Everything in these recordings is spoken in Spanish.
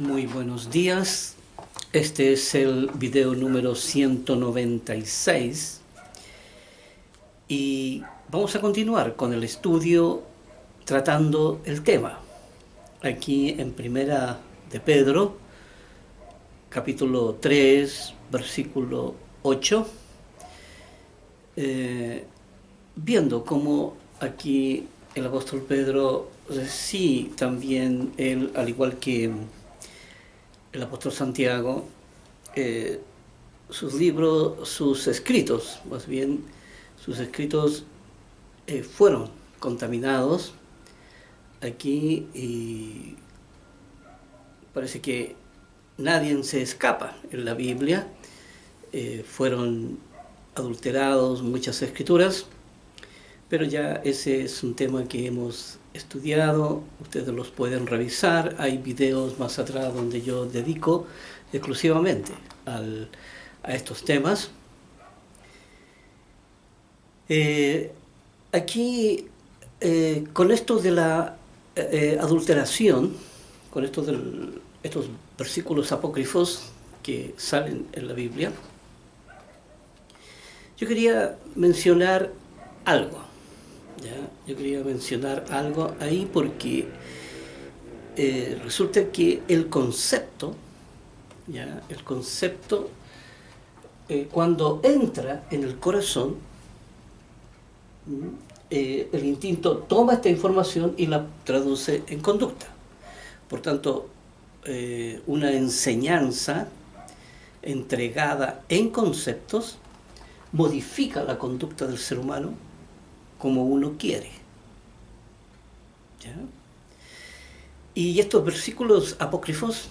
Muy buenos días. Este es el video número 196 y vamos a continuar con el estudio tratando el tema. Aquí en Primera de Pedro, capítulo 3, versículo 8, viendo cómo aquí el apóstol Pedro, sí, también él, al igual que el apóstol Santiago, sus libros, sus escritos, más bien, sus escritos fueron contaminados aquí y parece que nadie se escapa en la Biblia. Fueron adulterados muchas escrituras, pero ya ese es un tema que hemos estudiado, ustedes los pueden revisar, hay videos más atrás donde yo dedico exclusivamente a estos temas. Aquí, con esto de la adulteración, con estos versículos apócrifos que salen en la Biblia, yo quería mencionar algo. ¿Ya? Yo quería mencionar algo ahí porque resulta que el concepto, ¿ya? El concepto cuando entra en el corazón, el instinto toma esta información y la traduce en conducta. Por tanto, una enseñanza entregada en conceptos modifica la conducta del ser humano como uno quiere. ¿Ya? Y estos versículos apócrifos,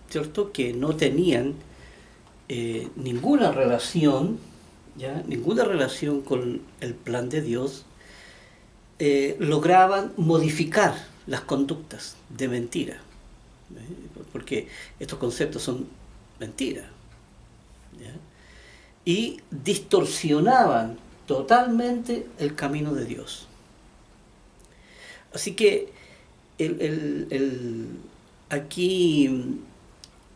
¿cierto?, que no tenían ninguna relación, ¿ya?, ninguna relación con el plan de Dios, lograban modificar las conductas de mentira, porque estos conceptos son mentiras, ¿ya?, y distorsionaban totalmente el camino de Dios. Así que aquí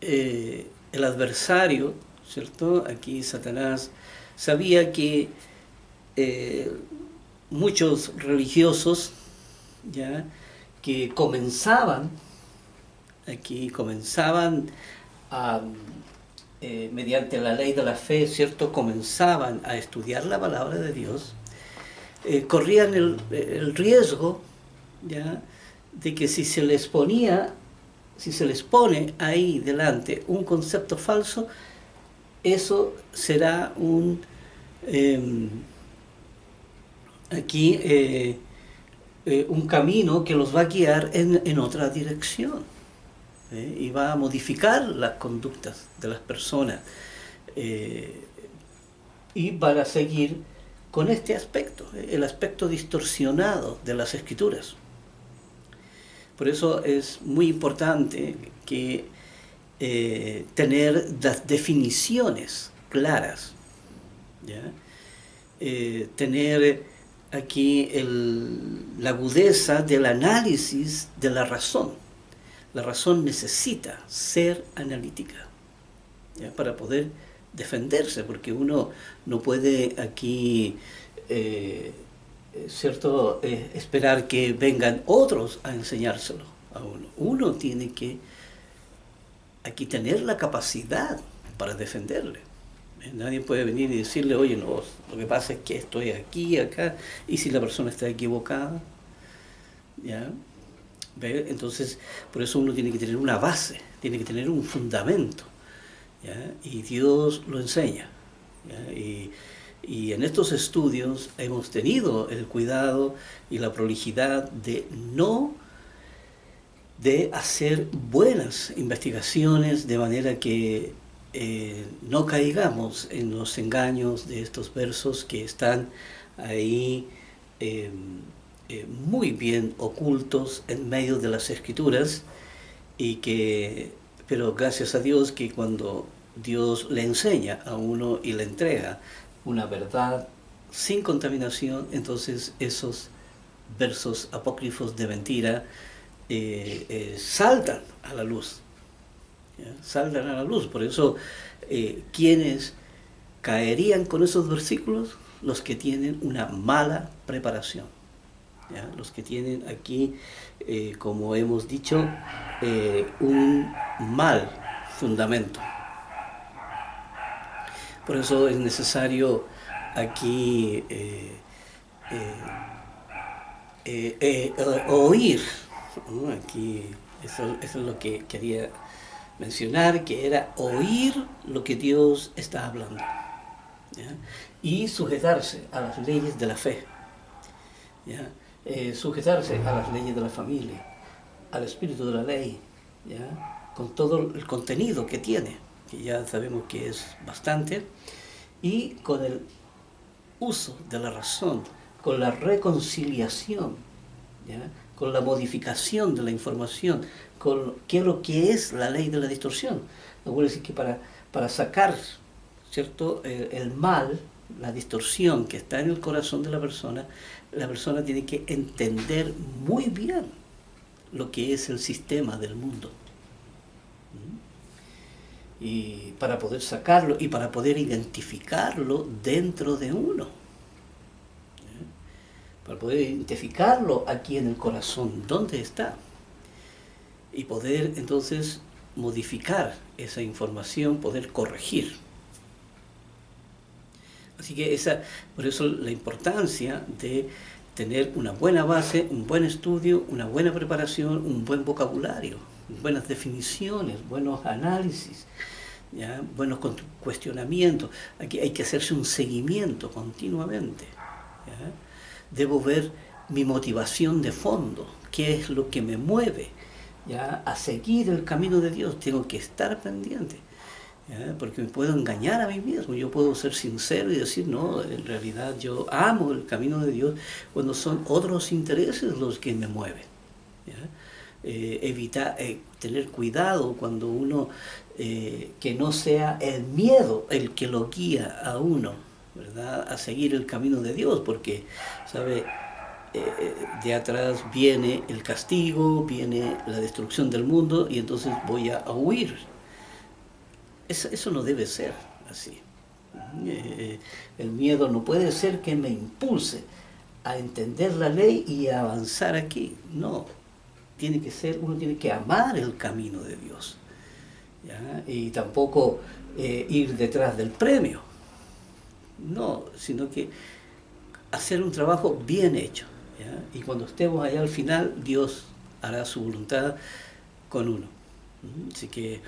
el adversario, ¿cierto?, aquí Satanás sabía que muchos religiosos, ¿ya?, que comenzaban a mediante la ley de la fe, ¿cierto?, comenzaban a estudiar la palabra de Dios, corrían el riesgo, ¿ya?, de que si se les pone ahí delante un concepto falso, eso será un camino que los va a guiar en otra dirección. Y va a modificar las conductas de las personas y van a seguir con este aspecto, el aspecto distorsionado de las escrituras. Por eso es muy importante que tener las definiciones claras, ¿ya? Tener aquí la agudeza del análisis de la razón. La razón necesita ser analítica, ¿ya?, para poder defenderse, porque uno no puede aquí, ¿cierto?, esperar que vengan otros a enseñárselo a uno. Uno tiene que aquí tener la capacidad para defenderle. Nadie puede venir y decirle, oye, no, lo que pasa es que estoy aquí, acá, y si la persona está equivocada, ¿ya? Entonces, por eso uno tiene que tener una base, tiene que tener un fundamento, ¿ya? Y Dios lo enseña, ¿ya? Y en estos estudios hemos tenido el cuidado y la prolijidad de hacer buenas investigaciones, de manera que no caigamos en los engaños de estos versos que están ahí muy bien ocultos en medio de las escrituras, pero gracias a Dios que cuando Dios le enseña a uno y le entrega una verdad sin contaminación, entonces esos versos apócrifos de mentira saltan a la luz, ¿ya? Salgan a la luz. Por eso, quienes caerían con esos versículos, los que tienen una mala preparación, ¿ya? Los que tienen aquí, como hemos dicho, un mal fundamento. Por eso es necesario aquí oír, ¿no? Aquí eso es lo que quería mencionar, que era oír lo que Dios está hablando, ¿ya? Y sujetarse a las leyes de la fe, ¿ya? Sujetarse a las leyes de la familia, al espíritu de la ley, ¿ya? Con todo el contenido que tiene, que ya sabemos que es bastante, y con el uso de la razón, con la reconciliación, ¿ya? Con la modificación de la información, con qué es lo que es la ley de la distorsión. No quiere decir que para sacar, ¿cierto?, el mal, la distorsión que está en el corazón de la persona tiene que entender muy bien lo que es el sistema del mundo. Y para poder sacarlo y para poder identificarlo dentro de uno. Para poder identificarlo aquí en el corazón, ¿dónde está? Y poder entonces modificar esa información, poder corregir. Así que por eso la importancia de tener una buena base, un buen estudio, una buena preparación, un buen vocabulario, buenas definiciones, buenos análisis, ¿ya? Buenos cuestionamientos. Aquí hay que hacerse un seguimiento continuamente, ¿ya? Debo ver mi motivación de fondo, qué es lo que me mueve, ¿ya?, a seguir el camino de Dios. Tengo que estar pendiente, ¿ya? Porque me puedo engañar a mí mismo. Yo puedo ser sincero y decir, no, en realidad yo amo el camino de Dios, cuando son otros intereses los que me mueven, ¿ya? Tener cuidado cuando uno, que no sea el miedo el que lo guía a uno, ¿verdad?, a seguir el camino de Dios, porque, ¿sabe?, de atrás viene el castigo, viene la destrucción del mundo, y entonces voy a huir. Eso no debe ser así. El miedo no puede ser que me impulse a entender la ley y a avanzar aquí. No, uno tiene que amar el camino de Dios, ¿ya? Y tampoco ir detrás del premio. No, sino que hacer un trabajo bien hecho, ¿ya? Y cuando estemos allá al final, Dios hará su voluntad con uno. Así que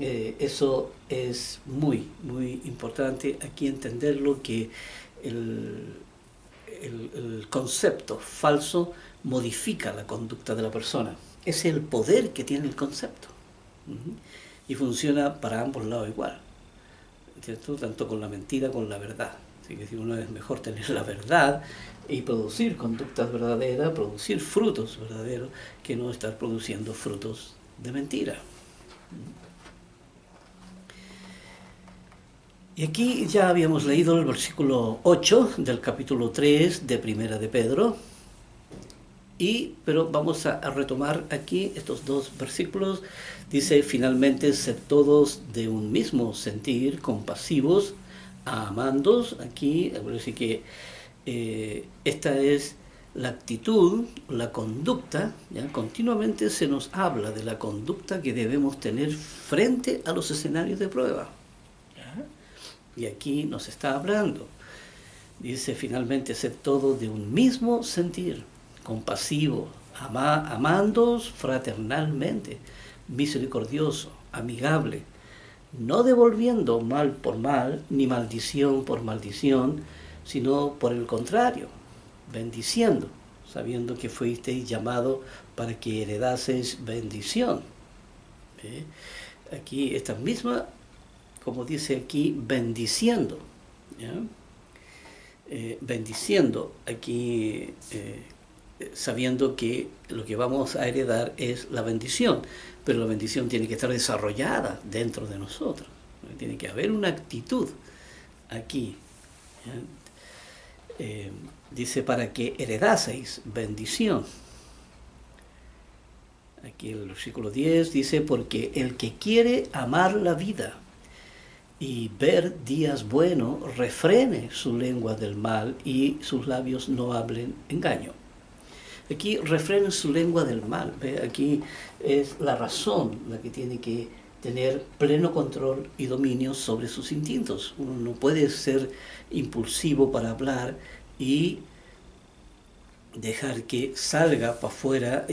eso es muy, muy importante aquí entenderlo, que el, el concepto falso modifica la conducta de la persona. Es el poder que tiene el concepto. Y funciona para ambos lados igual, ¿cierto? Tanto con la mentira como con la verdad. Así que si uno es mejor tener la verdad y producir conductas verdaderas, producir frutos verdaderos, que no estar produciendo frutos de mentira. Y aquí ya habíamos leído el versículo 8 del capítulo 3 de Primera de Pedro, pero vamos a retomar aquí estos dos versículos. Dice, finalmente, sed todos de un mismo sentir, compasivos, amandos. Aquí, así que esta es la actitud, la conducta, ¿ya? Continuamente se nos habla de la conducta que debemos tener frente a los escenarios de prueba, ¿ya? Y aquí nos está hablando. Dice, finalmente, sed todos de un mismo sentir, compasivo, amándoos fraternalmente, misericordioso, amigable, no devolviendo mal por mal, ni maldición por maldición, sino por el contrario, bendiciendo, sabiendo que fuisteis llamados para que heredaseis bendición. Aquí esta misma, como dice aquí, bendiciendo, ¿ya? Bendiciendo aquí, sabiendo que lo que vamos a heredar es la bendición, pero la bendición tiene que estar desarrollada dentro de nosotros, ¿no? Tiene que haber una actitud aquí, dice, para que heredaseis bendición. Aquí el versículo 10 dice, porque el que quiere amar la vida y ver días buenos, refrene su lengua del mal y sus labios no hablen engaño. Aquí refrena su lengua del mal. ¿Ve? Aquí es la razón la que tiene que tener pleno control y dominio sobre sus instintos. Uno no puede ser impulsivo para hablar y dejar que salga para afuera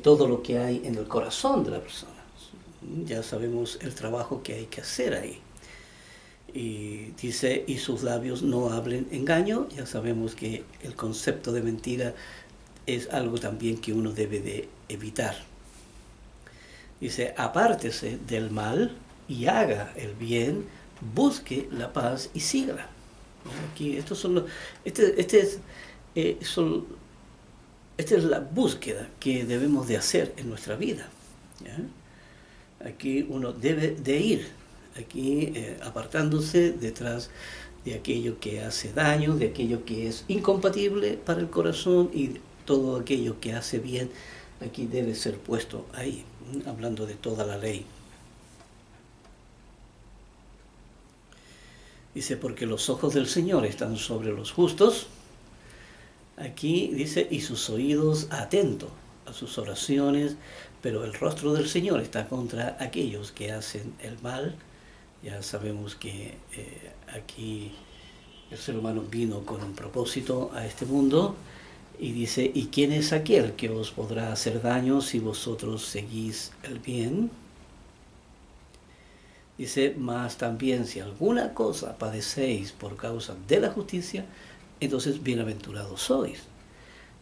todo lo que hay en el corazón de la persona. Ya sabemos el trabajo que hay que hacer ahí. Y dice, y sus labios no hablen engaño. Ya sabemos que el concepto de mentira es algo también que uno debe de evitar. Dice, apártese del mal y haga el bien, busque la paz y sígala. Aquí, estos son los, esta es la búsqueda que debemos de hacer en nuestra vida. ¿Ya? Aquí uno debe de ir, aquí apartándose detrás de aquello que hace daño, de aquello que es incompatible para el corazón y todo aquello que hace bien, aquí debe ser puesto ahí, hablando de toda la ley. Dice, porque los ojos del Señor están sobre los justos. Aquí dice, y sus oídos atentos a sus oraciones, pero el rostro del Señor está contra aquellos que hacen el mal. Ya sabemos que aquí el ser humano vino con un propósito a este mundo. Y dice, ¿y quién es aquel que os podrá hacer daño si vosotros seguís el bien? Dice, mas también si alguna cosa padecéis por causa de la justicia, entonces bienaventurados sois.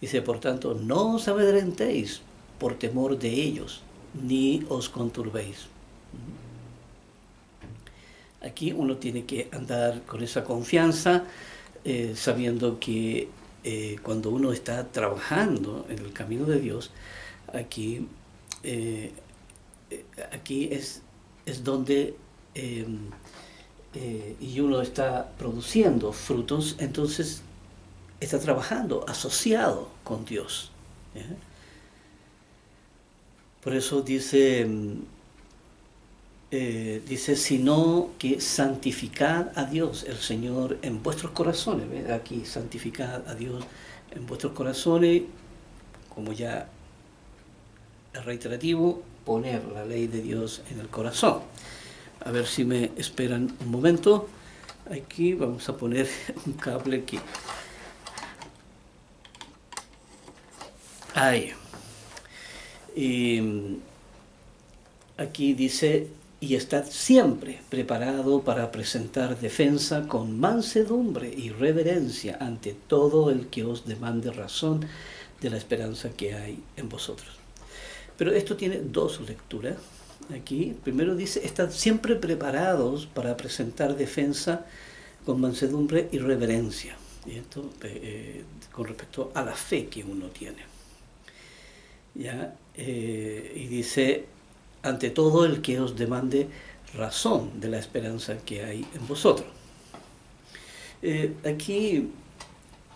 Dice, por tanto, no os amedrentéis por temor de ellos, ni os conturbéis. Aquí uno tiene que andar con esa confianza, sabiendo que cuando uno está trabajando en el camino de Dios, aquí, aquí es donde y uno está produciendo frutos, entonces está trabajando asociado con Dios. ¿Ya? Por eso dice, sino que santificad a Dios, el Señor, en vuestros corazones. ¿Ve? Aquí, santificad a Dios en vuestros corazones, como ya es reiterativo, poner la ley de Dios en el corazón. A ver si me esperan un momento. Aquí vamos a poner un cable aquí. Ahí. Y aquí dice, y estad siempre preparado para presentar defensa con mansedumbre y reverencia ante todo el que os demande razón de la esperanza que hay en vosotros. Pero esto tiene dos lecturas. Aquí, primero dice, estad siempre preparados para presentar defensa con mansedumbre y reverencia. Y esto con respecto a la fe que uno tiene. ¿Ya? Y dice, ante todo el que os demande razón de la esperanza que hay en vosotros. Aquí,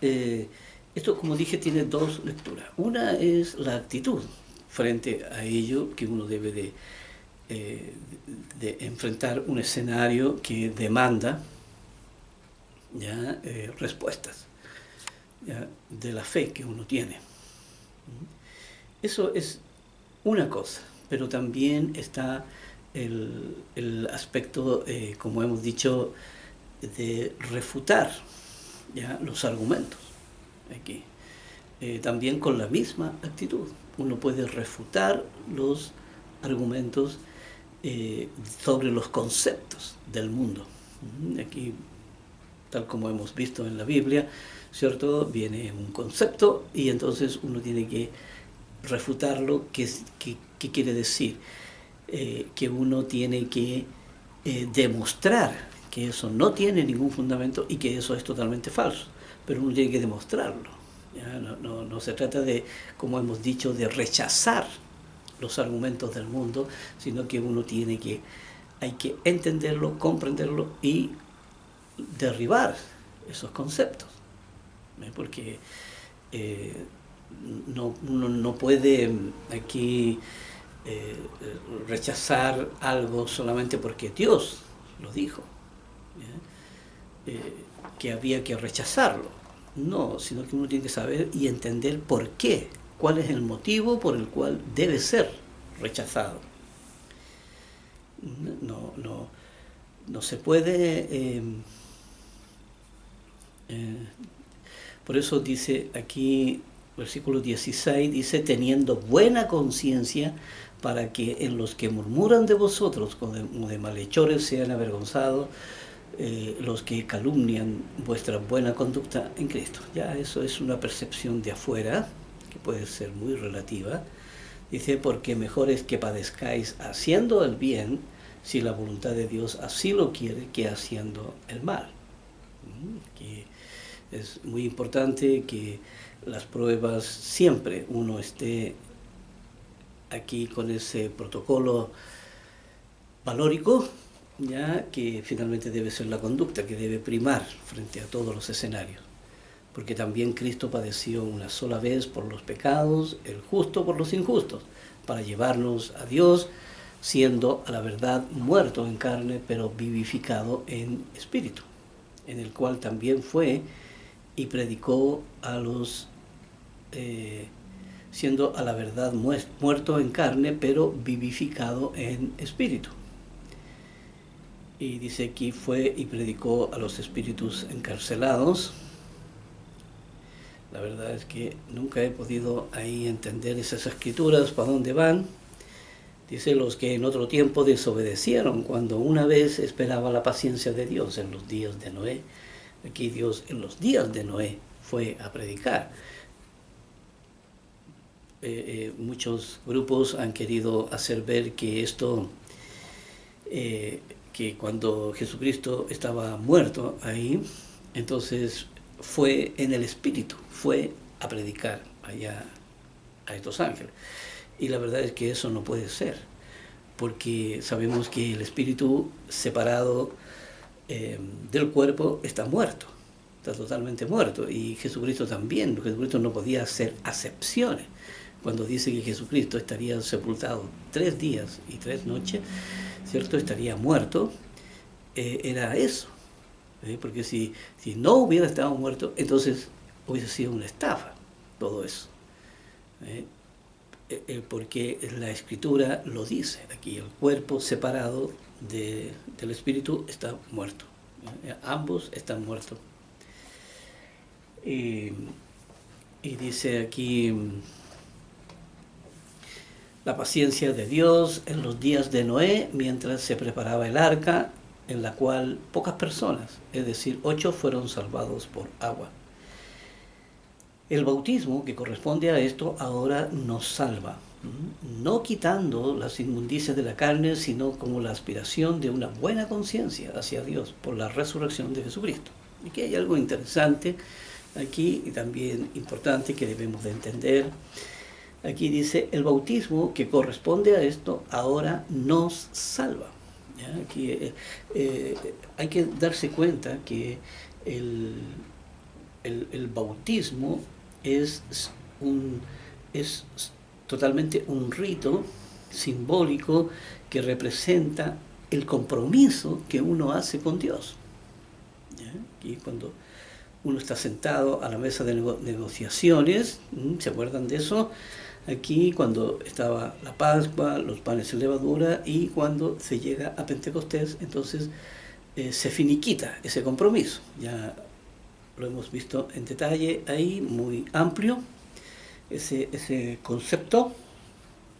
esto como dije tiene dos lecturas. Una es la actitud frente a ello, que uno debe de enfrentar un escenario que demanda ¿ya? Respuestas ¿ya? De la fe que uno tiene. Eso es una cosa, pero también está el aspecto, como hemos dicho, de refutar ¿ya? Los argumentos aquí. También con la misma actitud. Uno puede refutar los argumentos sobre los conceptos del mundo. Aquí, tal como hemos visto en la Biblia, ¿cierto? Viene un concepto y entonces uno tiene que refutarlo. ¿Qué quiere decir? Que uno tiene que demostrar que eso no tiene ningún fundamento y que eso es totalmente falso, pero uno tiene que demostrarlo. ¿Ya? No se trata de, como hemos dicho, de rechazar los argumentos del mundo, sino que uno hay que entenderlo, comprenderlo y derribar esos conceptos. Porque uno no puede aquí rechazar algo solamente porque Dios lo dijo, que había que rechazarlo. No, sino que uno tiene que saber y entender por qué, cuál es el motivo por el cual debe ser rechazado. No se puede... por eso dice aquí, versículo 16, dice, teniendo buena conciencia, para que en los que murmuran de vosotros como de malhechores sean avergonzados los que calumnian vuestra buena conducta en Cristo. Ya eso es una percepción de afuera, que puede ser muy relativa. Dice, porque mejor es que padezcáis haciendo el bien, si la voluntad de Dios así lo quiere, que haciendo el mal. Que es muy importante que las pruebas siempre uno esté aquí con ese protocolo valórico, ya que finalmente debe ser la conducta que debe primar frente a todos los escenarios. Porque también Cristo padeció una sola vez por los pecados, el justo por los injustos, para llevarnos a Dios, siendo a la verdad muerto en carne, pero vivificado en espíritu, en el cual también fue y predicó a los, siendo a la verdad muerto en carne, pero vivificado en espíritu. Y dice aquí, fue y predicó a los espíritus encarcelados. La verdad es que nunca he podido ahí entender esas escrituras, para dónde van. Dice, los que en otro tiempo desobedecieron, cuando una vez esperaba la paciencia de Dios en los días de Noé. Aquí Dios en los días de Noé fue a predicar. Muchos grupos han querido hacer ver que esto, que cuando Jesucristo estaba muerto ahí, entonces fue en el Espíritu, fue a predicar allá a estos ángeles. Y la verdad es que eso no puede ser, porque sabemos que el Espíritu separado del cuerpo está muerto, está totalmente muerto, y Jesucristo también. Jesucristo no podía hacer acepciones. Cuando dice que Jesucristo estaría sepultado 3 días y 3 noches, ¿cierto? Estaría muerto, era eso. Porque si no hubiera estado muerto, entonces hubiese sido una estafa todo eso. Porque la Escritura lo dice aquí, el cuerpo separado del espíritu está muerto. Ambos están muertos. Y dice aquí, la paciencia de Dios en los días de Noé, mientras se preparaba el arca, en la cual pocas personas, es decir, 8, fueron salvados por agua. El bautismo, que corresponde a esto, ahora nos salva, no quitando las inmundicias de la carne, sino como la aspiración de una buena conciencia hacia Dios por la resurrección de Jesucristo. Y que hay algo interesante aquí y también importante que debemos de entender. Aquí dice, el bautismo que corresponde a esto ahora nos salva. ¿Ya? Aquí hay que darse cuenta que el bautismo es totalmente un rito simbólico que representa el compromiso que uno hace con Dios. ¿Ya? Aquí cuando uno está sentado a la mesa de negociaciones, ¿se acuerdan de eso? Aquí cuando estaba la Pascua, los panes sin levadura, y cuando se llega a Pentecostés, entonces se finiquita ese compromiso. Ya lo hemos visto en detalle ahí, muy amplio, ese concepto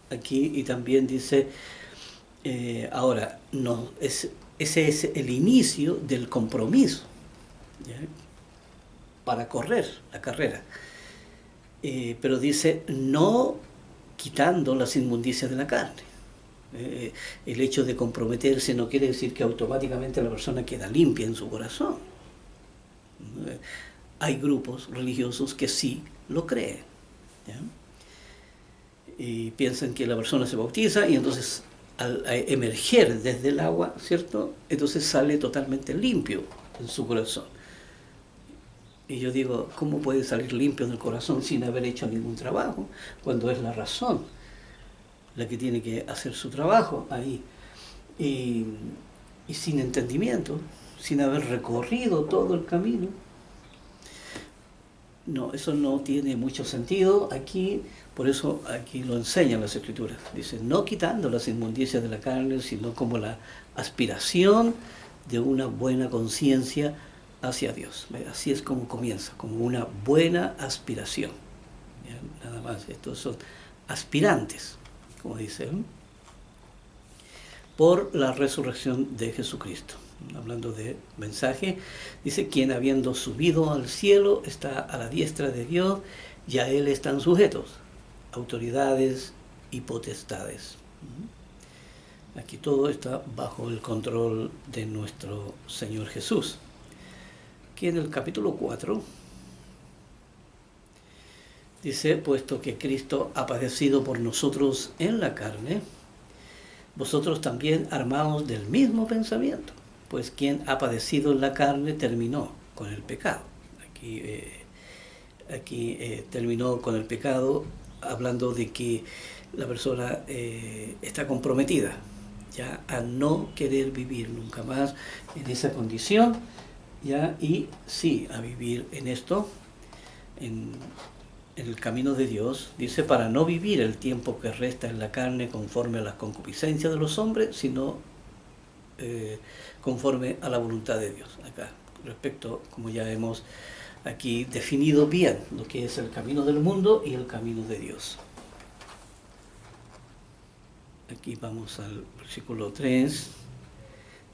aquí, y también dice, ahora, no, ese es el inicio del compromiso, ¿ya? Para correr la carrera. Pero dice, no quitando las inmundicias de la carne. El hecho de comprometerse no quiere decir que automáticamente la persona queda limpia en su corazón. Hay grupos religiosos que sí lo creen, ¿ya? Y piensan que la persona se bautiza y entonces al emerger desde el agua, ¿cierto? Entonces sale totalmente limpio en su corazón. Y yo digo, ¿cómo puede salir limpio del corazón sin haber hecho ningún trabajo? Cuando es la razón la que tiene que hacer su trabajo ahí. Y, y sin entendimiento, sin haber recorrido todo el camino. No, eso no tiene mucho sentido aquí, por eso aquí lo enseñan las Escrituras. Dice, no quitando las inmundicias de la carne, sino como la aspiración de una buena conciencia hacia Dios. Así es como comienza, como una buena aspiración. ¿Ya? Nada más, estos son aspirantes, como dice, por la resurrección de Jesucristo. Hablando de mensaje, dice, quien habiendo subido al cielo está a la diestra de Dios y a Él están sujetos autoridades y potestades. Aquí todo está bajo el control de nuestro Señor Jesús. Aquí en el capítulo 4 dice, puesto que Cristo ha padecido por nosotros en la carne, vosotros también armaos del mismo pensamiento. Pues quien ha padecido en la carne terminó con el pecado. Aquí terminó con el pecado, hablando de que la persona está comprometida ya a no querer vivir nunca más en esa condición, ya, y sí a vivir en esto, en el camino de Dios. Dice, para no vivir el tiempo que resta en la carne conforme a las concupiscencias de los hombres, sino conforme a la voluntad de Dios. Acá, respecto, como ya hemos aquí definido bien, lo que es el camino del mundo y el camino de Dios. Aquí vamos al versículo 3.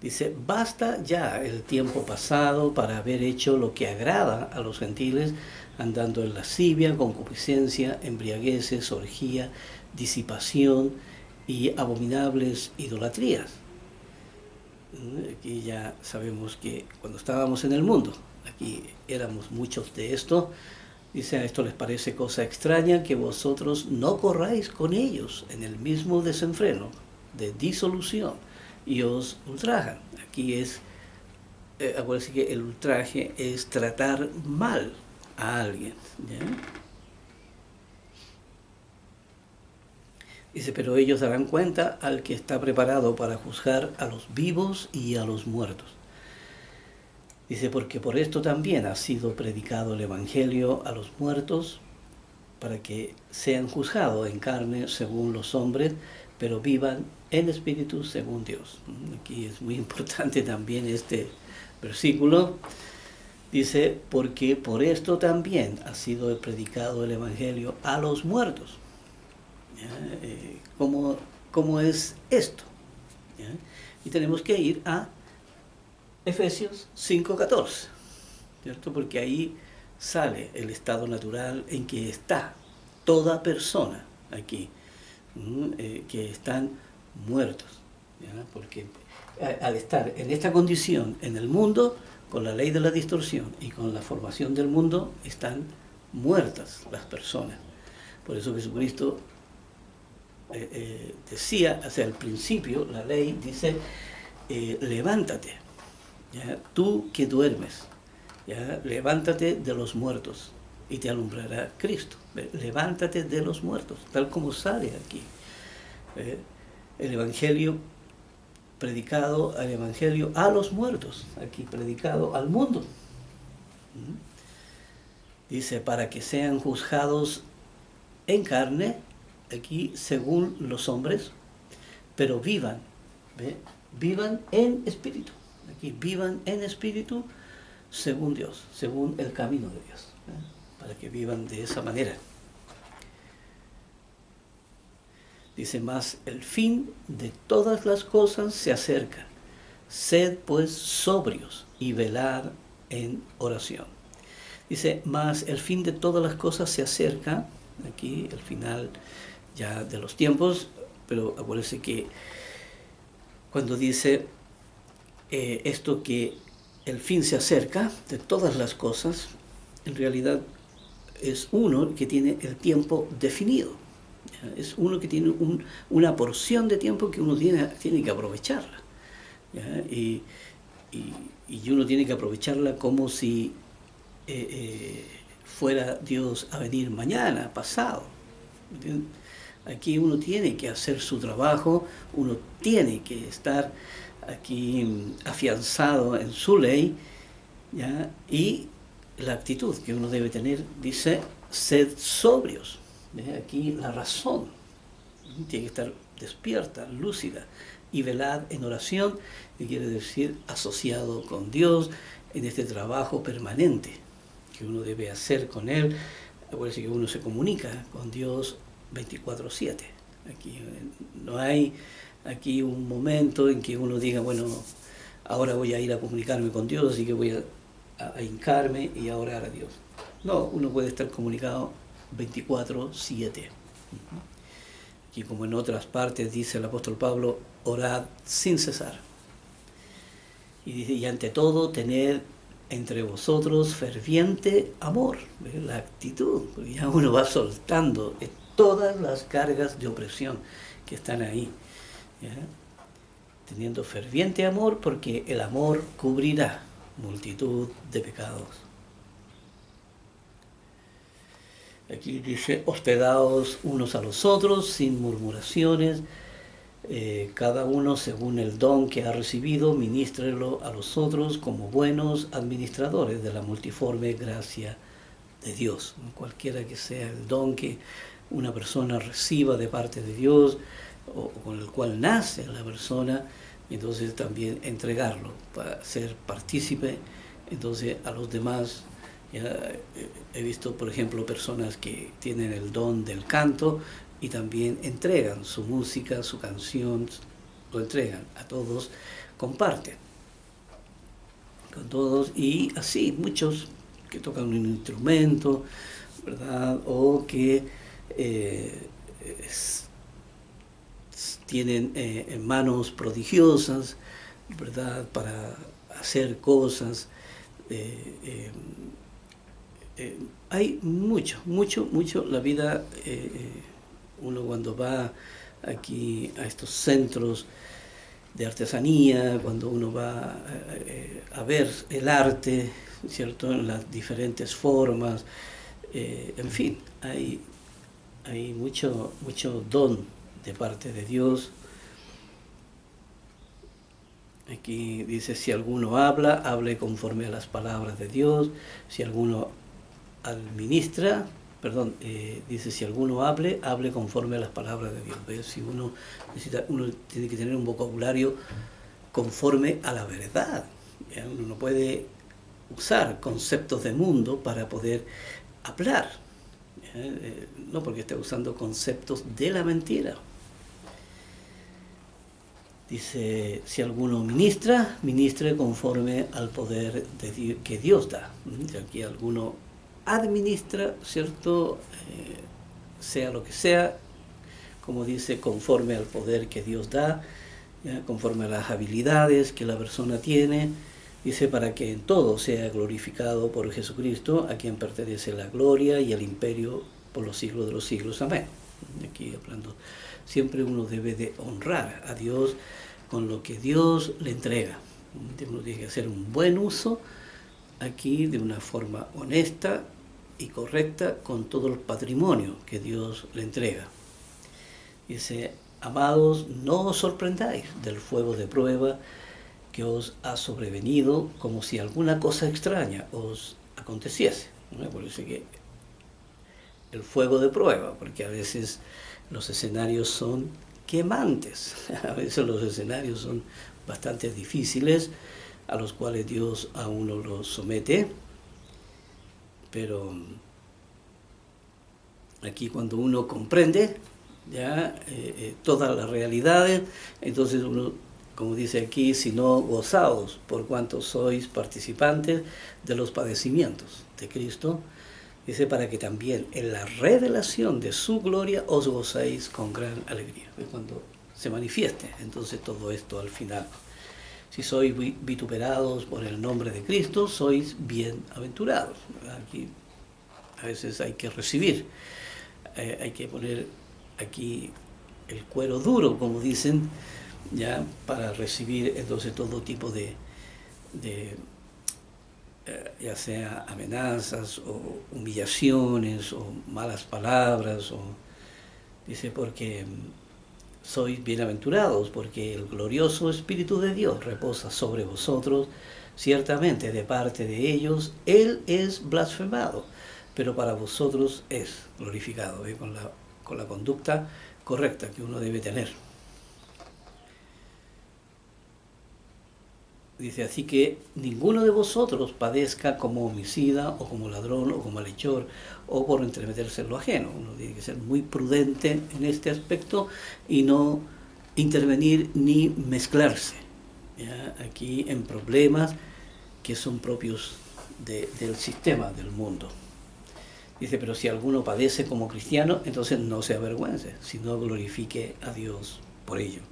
Dice, basta ya el tiempo pasado para haber hecho lo que agrada a los gentiles, andando en lascivia, concupiscencia, embriagueces, orgía, disipación y abominables idolatrías. Aquí ya sabemos que cuando estábamos en el mundo, aquí éramos muchos de esto. Dice, a esto les parece cosa extraña que vosotros no corráis con ellos en el mismo desenfreno de disolución y os ultrajan. Aquí es, acuérdense que el ultraje es tratar mal a alguien, ¿ya? Dice, pero ellos darán cuenta al que está preparado para juzgar a los vivos y a los muertos. Dice, porque por esto también ha sido predicado el Evangelio a los muertos, para que sean juzgados en carne según los hombres, pero vivan en espíritu según Dios. Aquí es muy importante también este versículo. Dice, porque por esto también ha sido predicado el Evangelio a los muertos. ¿Cómo es esto? ¿Ya? Y tenemos que ir a Efesios 5:14, ¿cierto? Porque ahí sale el estado natural en que está toda persona aquí, que están muertos, ¿ya? Porque al estar en esta condición en el mundo, con la ley de la distorsión y con la formación del mundo, están muertas las personas. Por eso Jesucristo decía, hacia el principio, la ley dice, levántate, ¿ya? Tú que duermes, ¿ya? Levántate de los muertos y te alumbrará Cristo. Levántate de los muertos, tal como sale aquí. El Evangelio predicado, el Evangelio a los muertos, aquí predicado al mundo. Dice, para que sean juzgados en carne, aquí según los hombres, pero vivan, vivan en espíritu. Aquí vivan en espíritu según Dios, según el camino de Dios, para que vivan de esa manera. Dice, más el fin de todas las cosas se acerca. Sed pues sobrios y velad en oración. Dice, más el fin de todas las cosas se acerca. Aquí el final ya de los tiempos, pero acuérdense que cuando dice esto que el fin se acerca de todas las cosas, en realidad es uno que tiene el tiempo definido. ¿Ya? Es uno que tiene una porción de tiempo que uno tiene que aprovecharla. ¿Ya? Y uno tiene que aprovecharla como si fuera Dios a venir mañana, pasado. ¿Entiendes? Aquí uno tiene que hacer su trabajo, uno tiene que estar aquí afianzado en su ley, ¿ya? Y la actitud que uno debe tener, dice, sed sobrios. ¿Ve? Aquí la razón tiene que estar despierta, lúcida, y velad en oración, que quiere decir asociado con Dios en este trabajo permanente que uno debe hacer con Él. Acuérdense que uno se comunica con Dios 24/7. Aquí no hay aquí un momento en que uno diga, bueno, ahora voy a ir a comunicarme con Dios, así que voy a hincarme y a orar a Dios. No, uno puede estar comunicado 24/7. Y como en otras partes dice el apóstol Pablo, orad sin cesar. Y dice, y ante todo, tened entre vosotros ferviente amor. ¿Ves? La actitud, porque ya uno va soltando todas las cargas de opresión que están ahí. ¿Ya? Teniendo ferviente amor, porque el amor cubrirá multitud de pecados. Aquí dice, hospedaos unos a los otros sin murmuraciones, cada uno según el don que ha recibido, ministrelo a los otros como buenos administradores de la multiforme gracia de Dios. Cualquiera que sea el don que una persona reciba de parte de Dios o con el cual nace la persona, entonces también entregarlo para ser partícipe entonces a los demás. Ya, he visto, por ejemplo, personas que tienen el don del canto y también entregan su música, su canción, lo entregan a todos, comparten con todos, y así muchos que tocan un instrumento, ¿verdad? O que tienen manos prodigiosas, ¿verdad? Para hacer cosas. Hay mucho, la vida, uno cuando va aquí a estos centros de artesanía, cuando uno va a ver el arte, ¿cierto? En las diferentes formas, en fin, hay mucho don de parte de Dios. Aquí dice, si alguno habla, hable conforme a las palabras de Dios. Si alguno administra, dice, si alguno hable conforme a las palabras de Dios. ¿Ves? Si uno tiene que tener un vocabulario conforme a la verdad. ¿Ya? Uno no puede usar conceptos de mundo para poder hablar. No porque esté usando conceptos de la mentira. Dice, si alguno ministra, ministre conforme al poder de Dios, que Dios da. Si aquí alguno administra, ¿cierto? Sea lo que sea, como dice, conforme al poder que Dios da, ¿ya? Conforme a las habilidades que la persona tiene, dice, para que en todo sea glorificado por Jesucristo, a quien pertenece la gloria y el imperio por los siglos de los siglos. Amén. Aquí hablando, siempre uno debe de honrar a Dios con lo que Dios le entrega. Uno tiene que hacer un buen uso aquí de una forma honesta y correcta con todo el patrimonio que Dios le entrega. Dice, amados, no os sorprendáis del fuego de prueba que os ha sobrevenido como si alguna cosa extraña os aconteciese. ¿No? Por eso que el fuego de prueba, porque a veces los escenarios son quemantes, a veces los escenarios son bastante difíciles, a los cuales Dios a uno los somete, pero aquí cuando uno comprende ya todas las realidades, entonces uno, como dice aquí, si no gozaos por cuanto sois participantes de los padecimientos de Cristo, dice, para que también en la revelación de su gloria os gocéis con gran alegría. Cuando se manifieste entonces todo esto al final. Si sois vituperados por el nombre de Cristo, sois bienaventurados. Aquí a veces hay que recibir, hay que poner aquí el cuero duro, como dicen, ya para recibir entonces todo tipo de ya sea amenazas o humillaciones o malas palabras, o dice porque sois bienaventurados, porque el glorioso Espíritu de Dios reposa sobre vosotros, ciertamente de parte de ellos Él es blasfemado, pero para vosotros es glorificado, con la conducta correcta que uno debe tener. Dice, así que ninguno de vosotros padezca como homicida o como ladrón o como malhechor o por entremeterse en lo ajeno. Uno tiene que ser muy prudente en este aspecto y no intervenir ni mezclarse, ¿ya?, aquí en problemas que son propios del sistema, del mundo. Dice, pero si alguno padece como cristiano, entonces no se avergüence, sino glorifique a Dios por ello.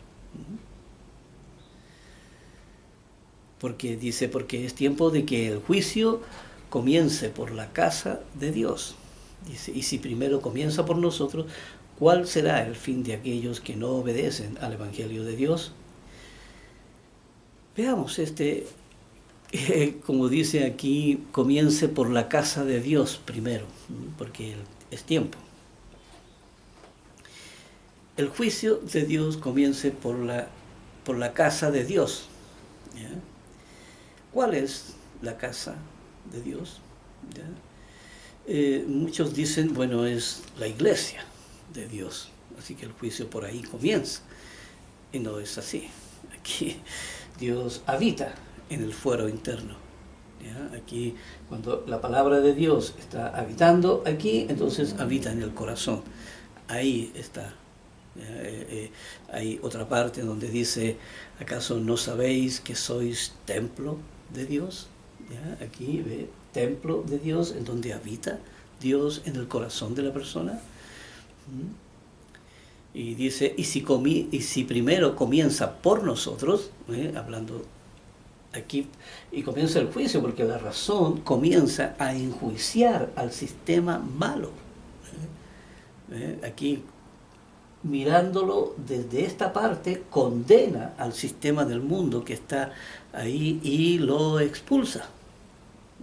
Porque dice, porque es tiempo de que el juicio comience por la casa de Dios. Dice, y si primero comienza por nosotros, ¿cuál será el fin de aquellos que no obedecen al Evangelio de Dios? Veamos como dice aquí, comience por la casa de Dios primero, porque es tiempo. El juicio de Dios comience por la casa de Dios, ¿ya? ¿Cuál es la casa de Dios? Muchos dicen, bueno, es la iglesia de Dios, así que el juicio por ahí comienza. Y no es así. Aquí Dios habita en el fuero interno, ¿ya? Aquí, cuando la palabra de Dios está habitando aquí, entonces habita en el corazón. Ahí está. Hay otra parte donde dice, ¿acaso no sabéis que sois templo de Dios? ¿Ya? Aquí ve, templo de Dios, en donde habita Dios en el corazón de la persona. Y dice, y si primero comienza por nosotros, hablando aquí, y comienza el juicio, porque la razón comienza a enjuiciar al sistema malo. Aquí, mirándolo desde esta parte, condena al sistema del mundo que está ahí y lo expulsa.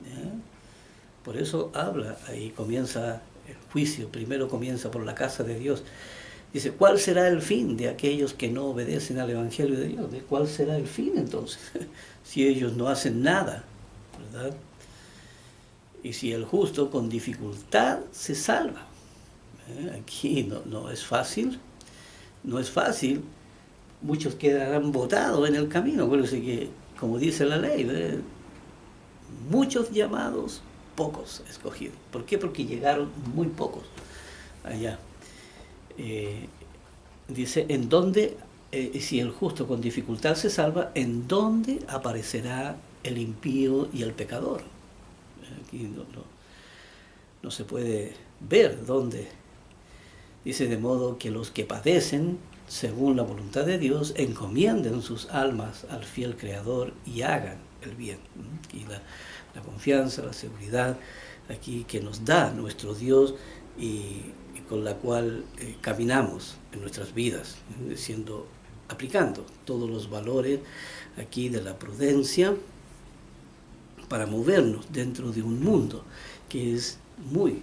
¿Ya? Por eso habla, ahí comienza el juicio, primero comienza por la casa de Dios. Dice, ¿cuál será el fin de aquellos que no obedecen al Evangelio de Dios? ¿De cuál será el fin entonces? Si ellos no hacen nada, ¿verdad? Y si el justo con dificultad se salva. Aquí no es fácil. No es fácil, muchos quedarán botados en el camino. Acuérdense que, como dice la ley, muchos llamados, pocos escogidos. ¿Por qué? Porque llegaron muy pocos allá. Dice, ¿en dónde, si el justo con dificultad se salva, en dónde aparecerá el impío y el pecador? Aquí no se puede ver dónde. Dice, de modo que los que padecen, según la voluntad de Dios, encomienden sus almas al fiel Creador y hagan el bien. Y la confianza, la seguridad aquí que nos da nuestro Dios y con la cual caminamos en nuestras vidas, aplicando todos los valores aquí de la prudencia para movernos dentro de un mundo que es muy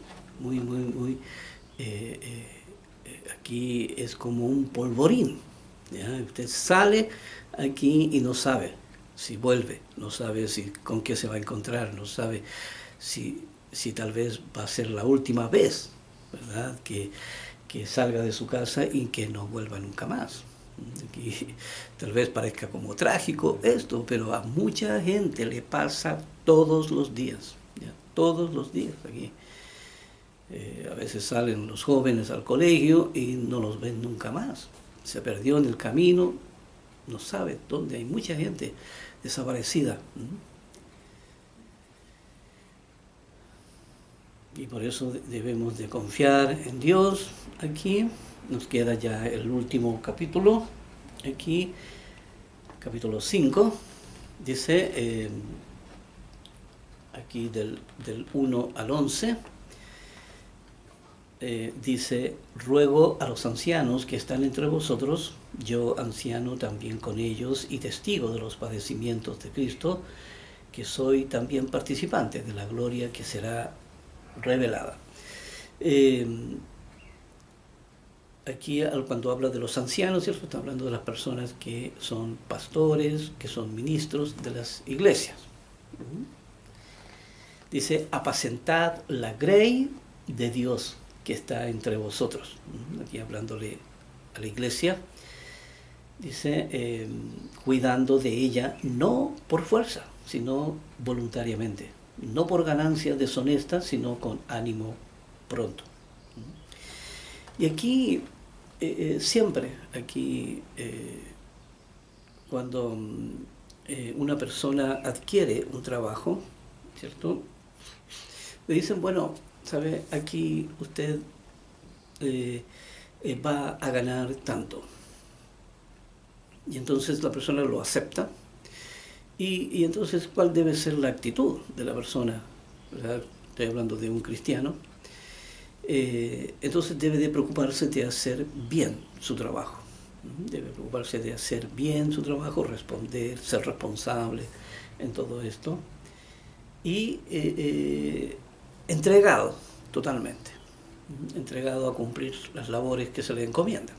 aquí es como un polvorín, ¿ya? Usted sale aquí y no sabe si vuelve, no sabe con qué se va a encontrar, no sabe si tal vez va a ser la última vez, ¿verdad?, que salga de su casa y que no vuelva nunca más. Aquí, tal vez parezca como trágico esto, pero a mucha gente le pasa todos los días, ¿ya? Todos los días aquí. A veces salen los jóvenes al colegio y no los ven nunca más. Se perdió en el camino, no sabe dónde. Hay mucha gente desaparecida. Y por eso debemos de confiar en Dios. Aquí nos queda ya el último capítulo. Aquí, capítulo 5, dice, aquí del 1 al 11, dice, ruego a los ancianos que están entre vosotros, yo anciano también con ellos y testigo de los padecimientos de Cristo, porque soy también participante de la gloria que será revelada. Aquí cuando habla de los ancianos, ¿cierto? Está hablando de las personas que son pastores, que son ministros de las iglesias. Dice, apacentad la grey de Dios que está entre vosotros. Aquí hablándole a la iglesia, dice, cuidando de ella no por fuerza, sino voluntariamente. No por ganancia deshonesta, sino con ánimo pronto. Y aquí, siempre, aquí, cuando una persona adquiere un trabajo, ¿cierto? Le dicen, bueno, ¿sabe? Aquí usted va a ganar tanto. Y entonces la persona lo acepta. Y entonces, ¿cuál debe ser la actitud de la persona? ¿Verdad? Estoy hablando de un cristiano. Entonces debe de preocuparse de hacer bien su trabajo. Debe preocuparse de hacer bien su trabajo, responder, ser responsable en todo esto. Y entregado totalmente, entregado a cumplir las labores que se le encomiendan.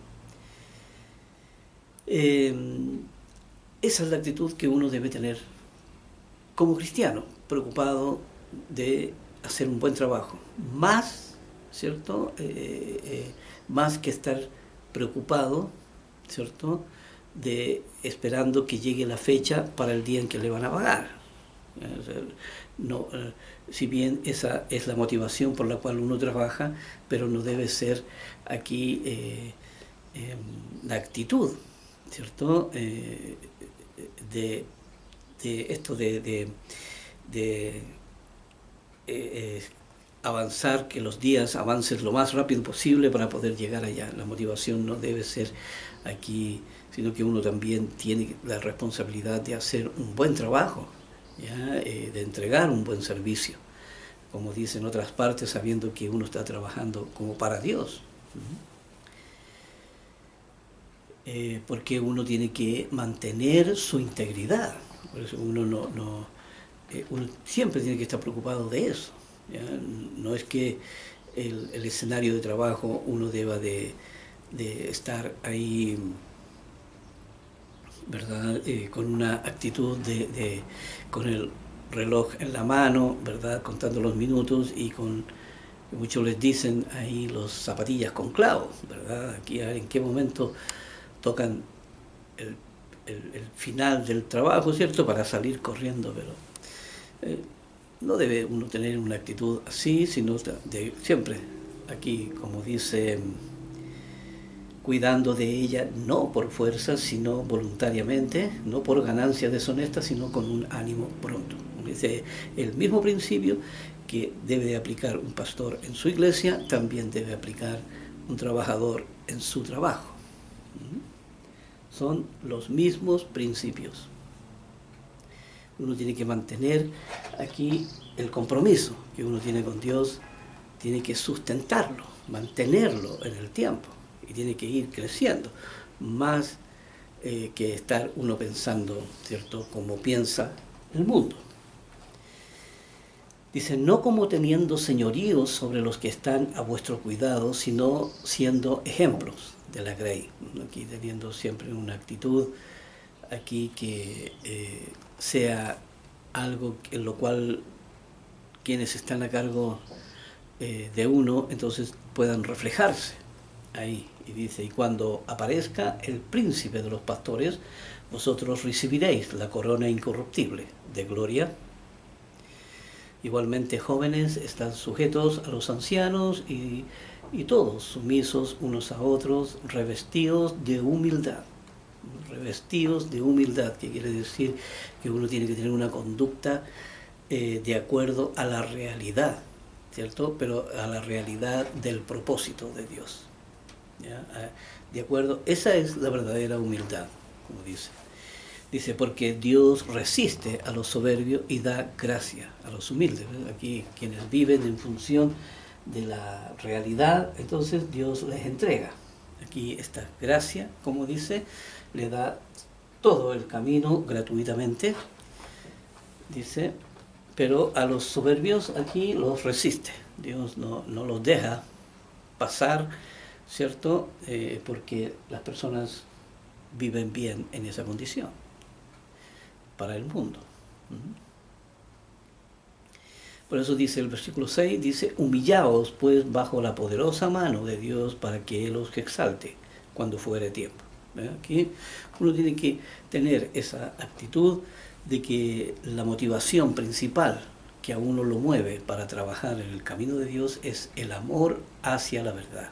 Esa es la actitud que uno debe tener como cristiano, preocupado de hacer un buen trabajo, más, ¿cierto? Más que estar preocupado, ¿cierto? De esperando que llegue la fecha para el día en que le van a pagar. No, si bien esa es la motivación por la cual uno trabaja, pero no debe ser aquí la actitud, ¿cierto? De esto de avanzar, que los días avancen lo más rápido posible para poder llegar allá. La motivación no debe ser aquí, sino que uno también tiene la responsabilidad de hacer un buen trabajo, ¿ya? De entregar un buen servicio, como dicen otras partes, sabiendo que uno está trabajando como para Dios. Porque uno tiene que mantener su integridad. Por eso uno uno siempre tiene que estar preocupado de eso, ¿ya? No es que el escenario de trabajo uno deba de estar ahí, ¿verdad? Con una actitud con el reloj en la mano, ¿verdad? Contando los minutos y con, muchos les dicen ahí, los zapatillas con clavos, ¿verdad? Aquí en qué momento tocan el final del trabajo, ¿cierto? Para salir corriendo, pero no debe uno tener una actitud así, sino siempre aquí, como dice, cuidando de ella no por fuerza, sino voluntariamente, no por ganancia deshonesta, sino con un ánimo pronto. Es el mismo principio que debe de aplicar un pastor en su iglesia, también debe aplicar un trabajador en su trabajo. Son los mismos principios. Uno tiene que mantener aquí el compromiso que uno tiene con Dios, tiene que sustentarlo, mantenerlo en el tiempo, y tiene que ir creciendo, más que estar uno pensando, ¿cierto?, como piensa el mundo. Dice, no como teniendo señoríos sobre los que están a vuestro cuidado, sino siendo ejemplos de la grey. Aquí teniendo siempre una actitud aquí que sea algo en lo cual quienes están a cargo de uno entonces puedan reflejarse ahí. Y dice, y cuando aparezca el príncipe de los pastores, vosotros recibiréis la corona incorruptible de gloria. Igualmente, jóvenes, están sujetos a los ancianos y todos sumisos unos a otros, revestidos de humildad. Revestidos de humildad, que quiere decir que uno tiene que tener una conducta de acuerdo a la realidad, ¿cierto? Pero a la realidad del propósito de Dios, ¿ya? De acuerdo, esa es la verdadera humildad, como dice. Dice, porque Dios resiste a los soberbios y da gracia a los humildes. ¿Verdad? Aquí quienes viven en función de la realidad, entonces Dios les entrega. Aquí esta gracia, como dice, le da todo el camino gratuitamente, Dice, pero a los soberbios aquí los resiste. Dios no los deja pasar, ¿cierto? Porque las personas viven bien en esa condición para el mundo. Por eso dice el versículo 6, dice, humillaos pues bajo la poderosa mano de Dios para que Él os exalte cuando fuere tiempo. Aquí uno tiene que tener esa actitud de que la motivación principal que a uno lo mueve para trabajar en el camino de Dios es el amor hacia la verdad.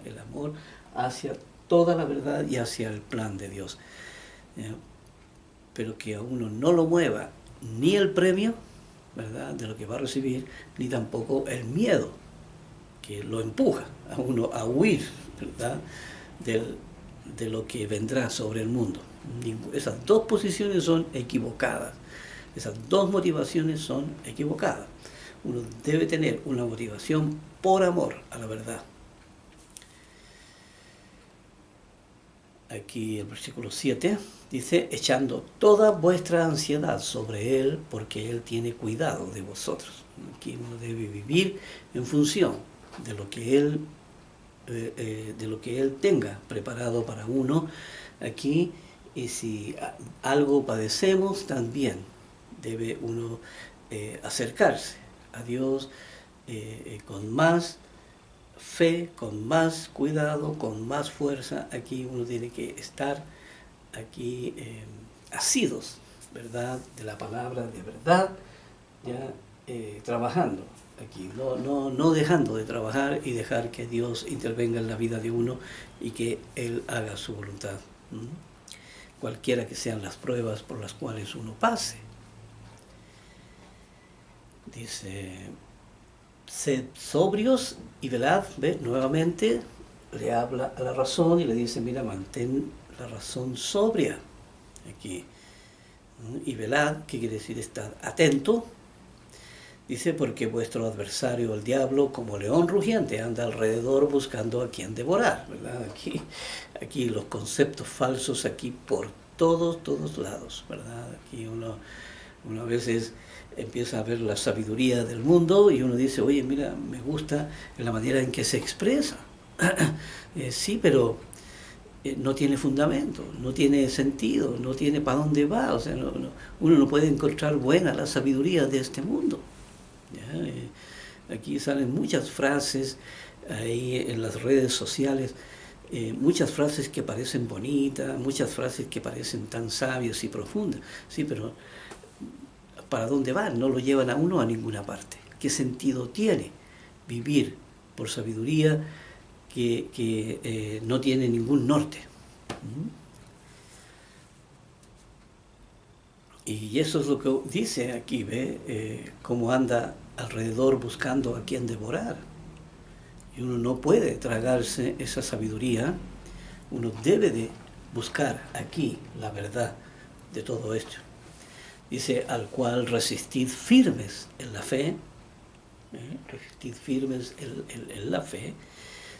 El amor hacia toda la verdad y hacia el plan de Dios. Pero que a uno no lo mueva ni el premio, ¿verdad?, de lo que va a recibir, ni tampoco el miedo que lo empuja a uno a huir, ¿verdad?, de lo que vendrá sobre el mundo. Esas dos posiciones son equivocadas, esas dos motivaciones son equivocadas. Uno debe tener una motivación por amor a la verdad. Aquí el versículo 7 dice, echando toda vuestra ansiedad sobre Él, porque Él tiene cuidado de vosotros. Aquí uno debe vivir en función de lo que Él tenga preparado para uno aquí, y si algo padecemos, también debe uno acercarse a Dios con más fe, con más cuidado, con más fuerza. Aquí uno tiene que estar aquí asidos, ¿verdad?, de la palabra de verdad, ya trabajando aquí, no dejando de trabajar y dejar que Dios intervenga en la vida de uno y que Él haga su voluntad, cualquiera que sean las pruebas por las cuales uno pase. Dice, sed sobrios y velad. ¿Ve? Nuevamente le habla a la razón y le dice, mira, mantén la razón sobria aquí. Y velad, ¿qué quiere decir? Estar atento. Dice, porque vuestro adversario, el diablo, como león rugiente, anda alrededor buscando a quien devorar, ¿verdad? Aquí los conceptos falsos, aquí por todos lados, ¿verdad? Aquí uno a veces empieza a ver la sabiduría del mundo y uno dice, oye, mira, me gusta la manera en que se expresa. Sí, pero no tiene fundamento, no tiene sentido, no tiene para dónde va. O sea, uno no puede encontrar buena la sabiduría de este mundo. Aquí salen muchas frases ahí en las redes sociales, muchas frases que parecen bonitas, muchas frases que parecen tan sabias y profundas. Sí, pero ¿para dónde van? No lo llevan a uno a ninguna parte. ¿Qué sentido tiene vivir por sabiduría que no tiene ningún norte? Y eso es lo que dice aquí, ¿ve? Cómo anda alrededor buscando a quien devorar. Y uno no puede tragarse esa sabiduría, uno debe de buscar aquí la verdad de todo esto. Dice, al cual resistid firmes en la fe, resistid firmes en la fe,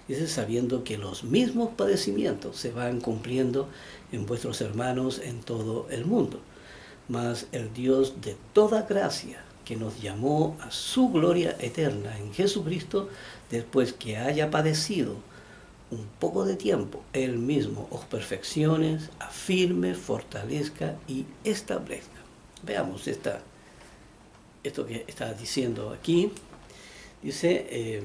dice, sabiendo que los mismos padecimientos se van cumpliendo en vuestros hermanos en todo el mundo. Mas el Dios de toda gracia, que nos llamó a su gloria eterna en Jesucristo, después que haya padecido un poco de tiempo, Él mismo os perfeccione, afirme, fortalezca y establezca. Veamos esto que está diciendo aquí. Dice,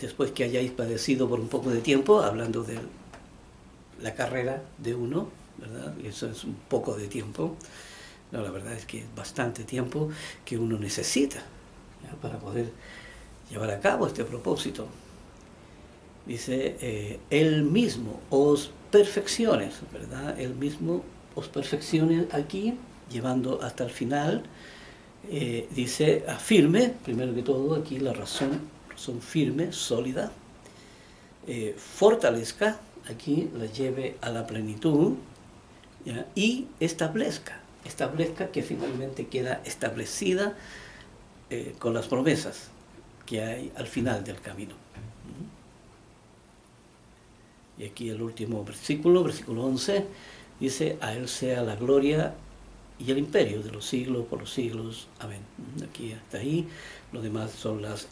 después que hayáis padecido por un poco de tiempo, hablando de la carrera de uno, ¿verdad? Eso es un poco de tiempo. No, la verdad es que es bastante tiempo que uno necesita, ¿ya?, para poder llevar a cabo este propósito. Dice, Él mismo os perfeccione, ¿verdad? Él mismo os perfeccione aquí, llevando hasta el final. Dice, afirme, primero que todo, aquí la razón firme, sólida. Fortalezca, aquí la lleve a la plenitud, ¿ya? Y establezca que finalmente queda establecida con las promesas que hay al final del camino. Y aquí el último versículo 11, dice, a Él sea la gloria y el imperio de los siglos por los siglos. Amén. Aquí hasta ahí. Lo demás son las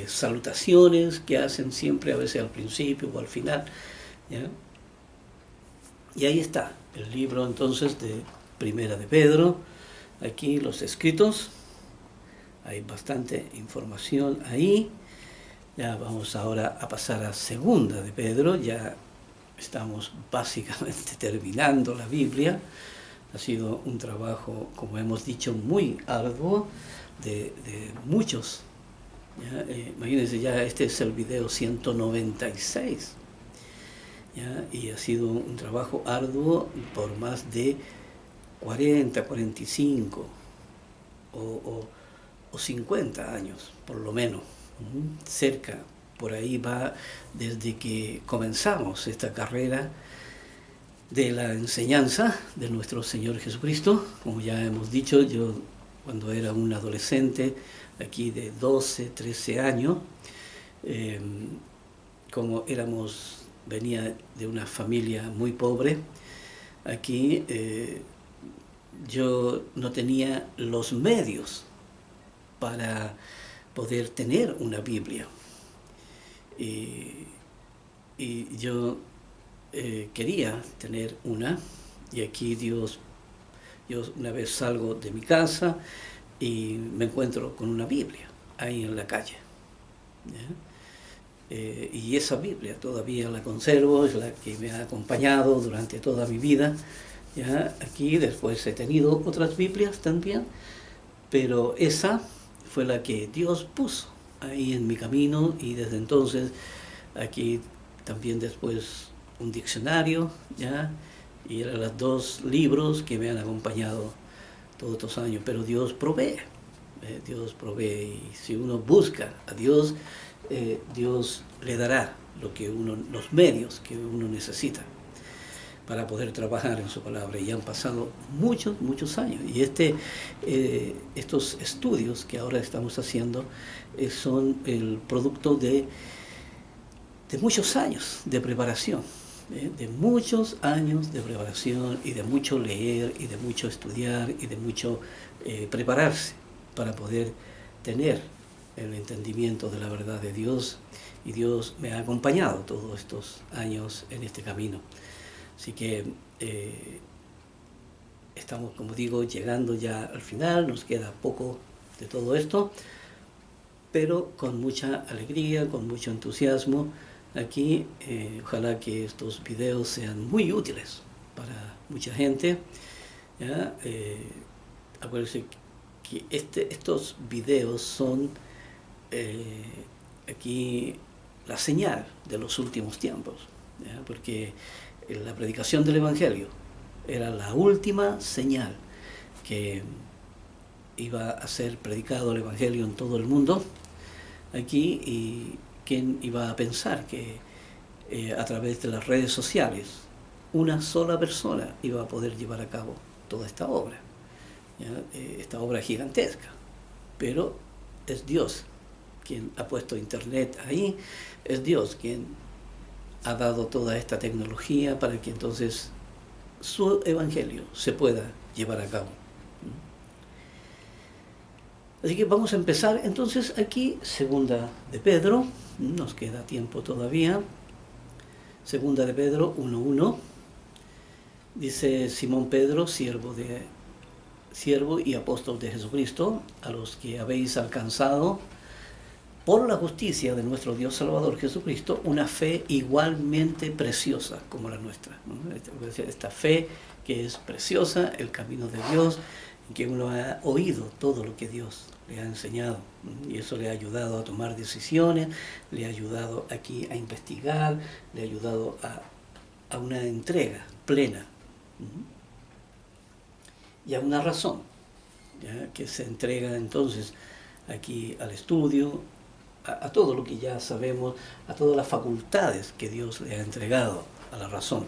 salutaciones que hacen siempre, a veces al principio o al final. ¿Ya? Y ahí está el libro entonces de Primera de Pedro. Aquí los escritos. Hay bastante información ahí. Ya vamos ahora a pasar a Segunda de Pedro. Ya estamos básicamente terminando la Biblia. Ha sido un trabajo, como hemos dicho, muy arduo, de muchos. ¿Ya? Imagínense, ya este es el video 196. ¿Ya? Y ha sido un trabajo arduo por más de 40, 45 o 50 años, por lo menos. Cerca, por ahí va desde que comenzamos esta carrera de la enseñanza de nuestro Señor Jesucristo. Como ya hemos dicho, yo cuando era un adolescente, aquí de 12, 13 años, como venía de una familia muy pobre, aquí yo no tenía los medios para poder tener una Biblia. Y yo quería tener una, y aquí yo una vez salgo de mi casa y me encuentro con una Biblia ahí en la calle. Y esa Biblia todavía la conservo, es la que me ha acompañado durante toda mi vida. ¿Ya? Aquí después he tenido otras Biblias también, pero esa fue la que Dios puso ahí en mi camino, y desde entonces aquí también después un diccionario, ¿ya? Y eran los 2 libros que me han acompañado todos estos años. Pero Dios provee, y si uno busca a Dios, Dios le dará los medios que uno necesita para poder trabajar en su palabra. Y han pasado muchos, muchos años. Y estos estudios que ahora estamos haciendo son el producto de muchos años de preparación, de muchos años de preparación, y de mucho leer, y de mucho estudiar, y de mucho prepararse para poder tener el entendimiento de la verdad de Dios. Y Dios me ha acompañado todos estos años en este camino. Así que estamos, como digo, llegando ya al final. Nos queda poco de todo esto, pero con mucha alegría, con mucho entusiasmo. Aquí, ojalá que estos videos sean muy útiles para mucha gente. ¿Ya? Acuérdense que estos videos son aquí la señal de los últimos tiempos, ¿ya? Porque la predicación del Evangelio era la última señal que iba a ser predicado el Evangelio en todo el mundo aquí. Y quién iba a pensar que a través de las redes sociales una sola persona iba a poder llevar a cabo toda esta obra, ¿ya? Esta obra gigantesca. Pero es Dios quien ha puesto internet ahí, es Dios quien ha dado toda esta tecnología para que entonces su evangelio se pueda llevar a cabo. Así que vamos a empezar entonces aquí, Segunda de Pedro. Nos queda tiempo todavía. Segunda de Pedro 1:1. Dice: Simón Pedro, siervo y apóstol de Jesucristo, a los que habéis alcanzado por la justicia de nuestro Dios Salvador Jesucristo una fe igualmente preciosa como la nuestra, ¿no? Esta fe que es preciosa, el camino de Dios, en que uno ha oído todo lo que Dios le ha enseñado, ¿no? Y eso le ha ayudado a tomar decisiones, le ha ayudado aquí a investigar, le ha ayudado a una entrega plena, ¿no? Y a una razón, ¿ya? Que se entrega entonces aquí al estudio, a todo lo que ya sabemos, a todas las facultades que Dios le ha entregado a la razón.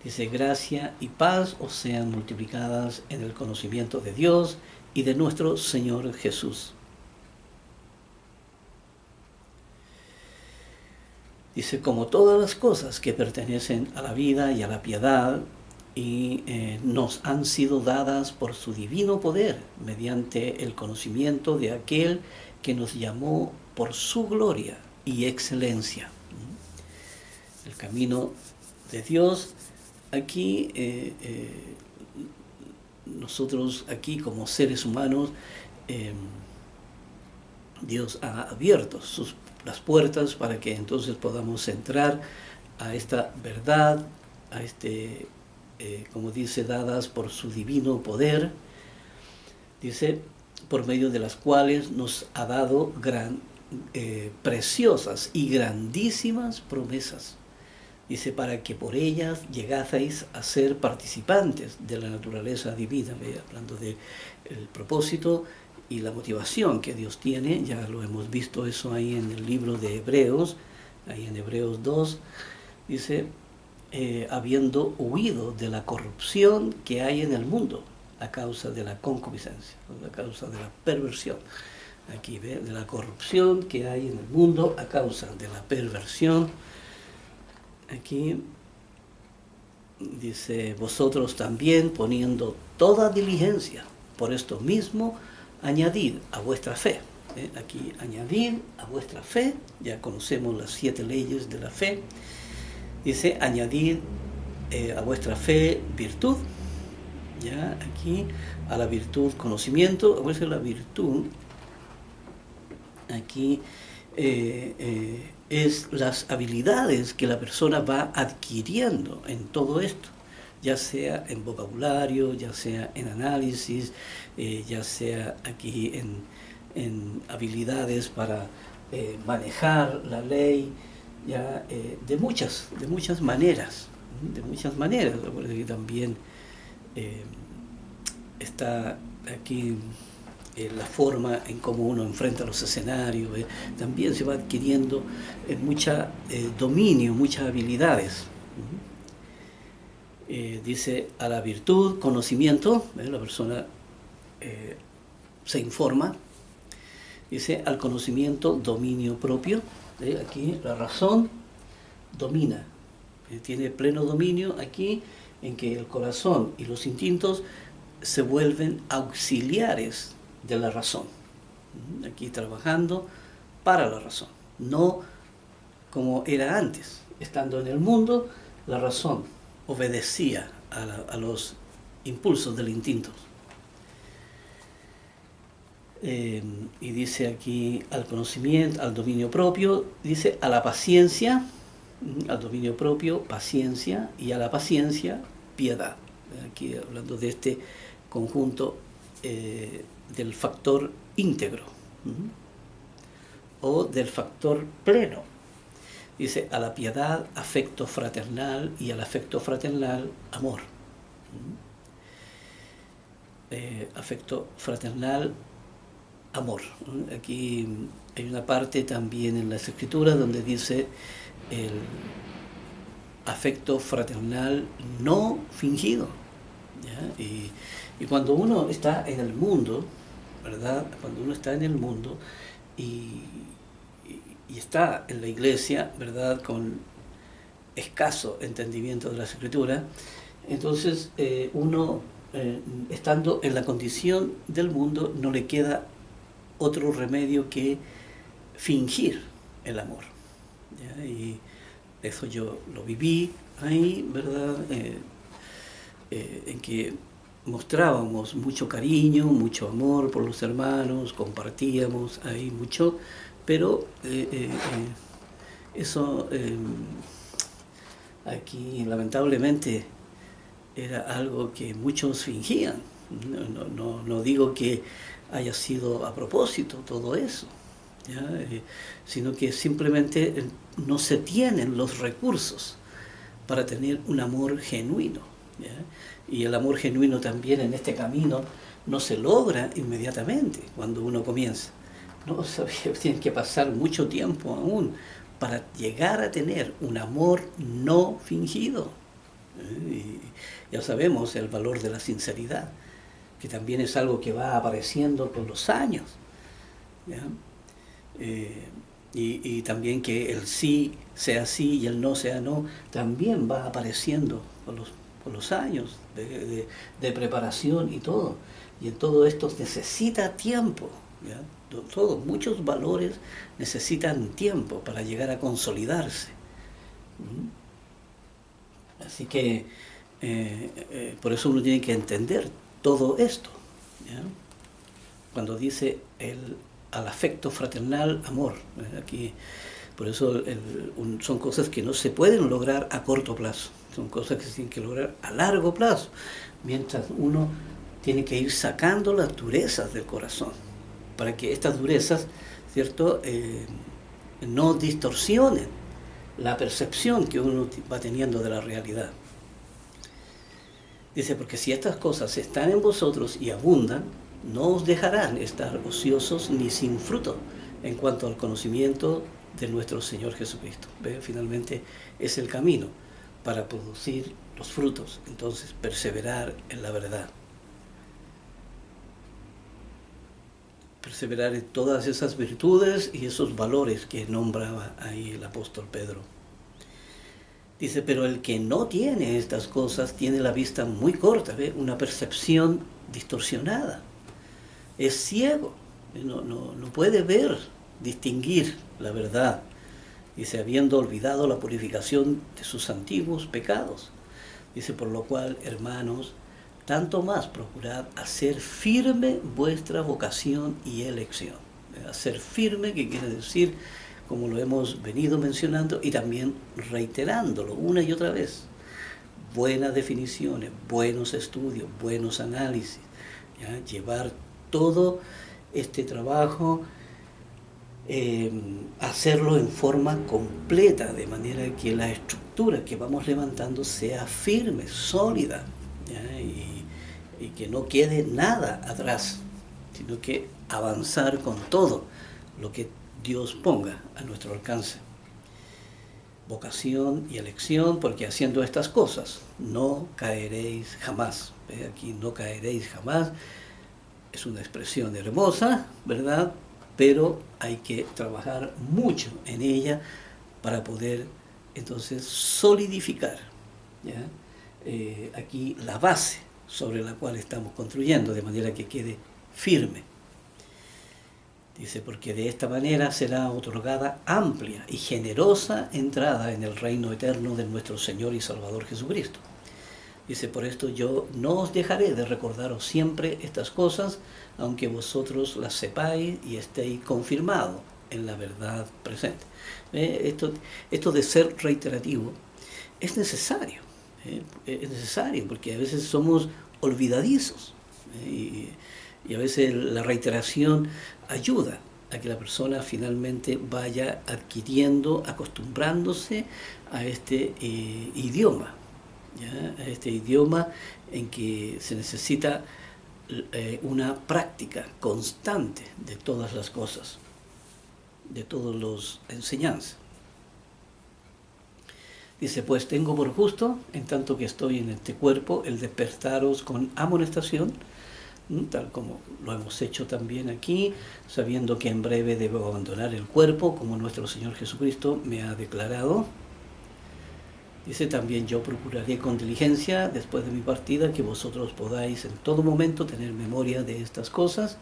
Dice: gracia y paz os sean multiplicadas en el conocimiento de Dios y de nuestro Señor Jesús. Dice: como todas las cosas que pertenecen a la vida y a la piedad, y nos han sido dadas por su divino poder, mediante el conocimiento de aquel que nos llamó por su gloria y excelencia. El camino de Dios, aquí, nosotros aquí como seres humanos, Dios ha abierto las puertas para que entonces podamos entrar a esta verdad, a como dice, dadas por su divino poder, dice, por medio de las cuales nos ha dado preciosas y grandísimas promesas. Dice, para que por ellas llegaseis a ser participantes de la naturaleza divina, hablando del propósito y la motivación que Dios tiene. Ya lo hemos visto eso ahí en el libro de Hebreos, ahí en Hebreos 2, dice, habiendo huido de la corrupción que hay en el mundo a causa de la concupiscencia, a causa de la perversión. Aquí ve, de la corrupción que hay en el mundo a causa de la perversión. Aquí dice, vosotros también, poniendo toda diligencia por esto mismo, añadid a vuestra fe. Aquí, añadid a vuestra fe, ya conocemos las 7 leyes de la fe. Dice, añadid a vuestra fe virtud, ya aquí, a la virtud conocimiento, a vuestra la virtud, aquí es las habilidades que la persona va adquiriendo en todo esto, ya sea en vocabulario, ya sea en análisis, ya sea aquí en habilidades para manejar la ley, ya de muchas maneras, porque también está aquí la forma en cómo uno enfrenta los escenarios, también se va adquiriendo mucha dominio, muchas habilidades. Dice, a la virtud, conocimiento, la persona se informa. Dice, al conocimiento, dominio propio. Aquí la razón domina, tiene pleno dominio aquí, en que el corazón y los instintos se vuelven auxiliares de la razón. Aquí trabajando para la razón, no como era antes. Estando en el mundo, la razón obedecía a los impulsos del instinto. Y dice aquí al conocimiento, al dominio propio, dice a la paciencia, al dominio propio, paciencia, y a la paciencia, piedad. Aquí hablando de este conjunto del factor íntegro o del factor pleno. Dice, a la piedad, afecto fraternal, y al afecto fraternal, amor. Afecto fraternal, amor. Aquí hay una parte también en las Escrituras donde dice el afecto fraternal no fingido. ¿Ya? Y cuando uno está en el mundo, ¿verdad? Cuando uno está en el mundo y está en la iglesia, ¿verdad? Con escaso entendimiento de las Escrituras, entonces uno, estando en la condición del mundo, no le queda otro remedio que fingir el amor. ¿Ya? Y eso yo lo viví ahí, ¿verdad? En que mostrábamos mucho cariño, mucho amor por los hermanos, compartíamos ahí mucho, pero eso aquí lamentablemente era algo que muchos fingían. No digo que haya sido a propósito todo eso, ¿ya? Sino que simplemente no se tienen los recursos para tener un amor genuino, ¿ya? Y el amor genuino también en este camino no se logra inmediatamente cuando uno comienza. No, tiene que pasar mucho tiempo aún para llegar a tener un amor no fingido. Y ya sabemos el valor de la sinceridad, que también es algo que va apareciendo con los años, ¿ya? Y también que el sí sea sí y el no sea no, también va apareciendo por los años de preparación y todo. Y en todo esto necesita tiempo, ¿ya? Muchos valores necesitan tiempo para llegar a consolidarse. Así que por eso uno tiene que entender todo esto, ¿ya? Cuando dice al afecto fraternal, amor, aquí, por eso son cosas que no se pueden lograr a corto plazo, son cosas que se tienen que lograr a largo plazo, mientras uno tiene que ir sacando las durezas del corazón, para que estas durezas, ¿cierto?, no distorsionen la percepción que uno va teniendo de la realidad. Dice, porque si estas cosas están en vosotros y abundan, no os dejarán estar ociosos ni sin fruto en cuanto al conocimiento de nuestro Señor Jesucristo. ¿Ve? Finalmente es el camino para producir los frutos, entonces perseverar en la verdad. Perseverar en todas esas virtudes y esos valores que nombraba ahí el apóstol Pedro. Dice, pero el que no tiene estas cosas tiene la vista muy corta, ¿ve? Una percepción distorsionada. Es ciego, no puede ver, distinguir la verdad. Dice, habiendo olvidado la purificación de sus antiguos pecados. Dice, por lo cual, hermanos, tanto más procurad hacer firme vuestra vocación y elección. Hacer firme, que quiere decir, como lo hemos venido mencionando y también reiterándolo una y otra vez, buenas definiciones, buenos estudios, buenos análisis, ¿ya? Llevar todo este trabajo, hacerlo en forma completa, de manera que la estructura que vamos levantando sea firme, sólida, ¿ya? Y que no quede nada atrás, sino que avanzar con todo lo que Dios ponga a nuestro alcance. Vocación y elección, porque haciendo estas cosas no caeréis jamás. Aquí no caeréis jamás es una expresión hermosa, ¿verdad? Pero hay que trabajar mucho en ella para poder entonces solidificar, ¿ya? Aquí la base sobre la cual estamos construyendo, de manera que quede firme. Dice, porque de esta manera será otorgada amplia y generosa entrada en el reino eterno de nuestro Señor y Salvador Jesucristo. Dice, por esto yo no os dejaré de recordaros siempre estas cosas, aunque vosotros las sepáis y estéis confirmados en la verdad presente. Esto de ser reiterativo es necesario, es necesario, porque a veces somos olvidadizos, y a veces la reiteración ayuda a que la persona finalmente vaya adquiriendo, acostumbrándose a este idioma, ¿ya? A este idioma en que se necesita una práctica constante de todas las cosas, de todas las enseñanzas. Dice, pues tengo por justo, en tanto que estoy en este cuerpo, el despertaros con amonestación, tal como lo hemos hecho también aquí, sabiendo que en breve debo abandonar el cuerpo, como nuestro Señor Jesucristo me ha declarado. Dice, también yo procuraré con diligencia, después de mi partida, que vosotros podáis en todo momento tener memoria de estas cosas,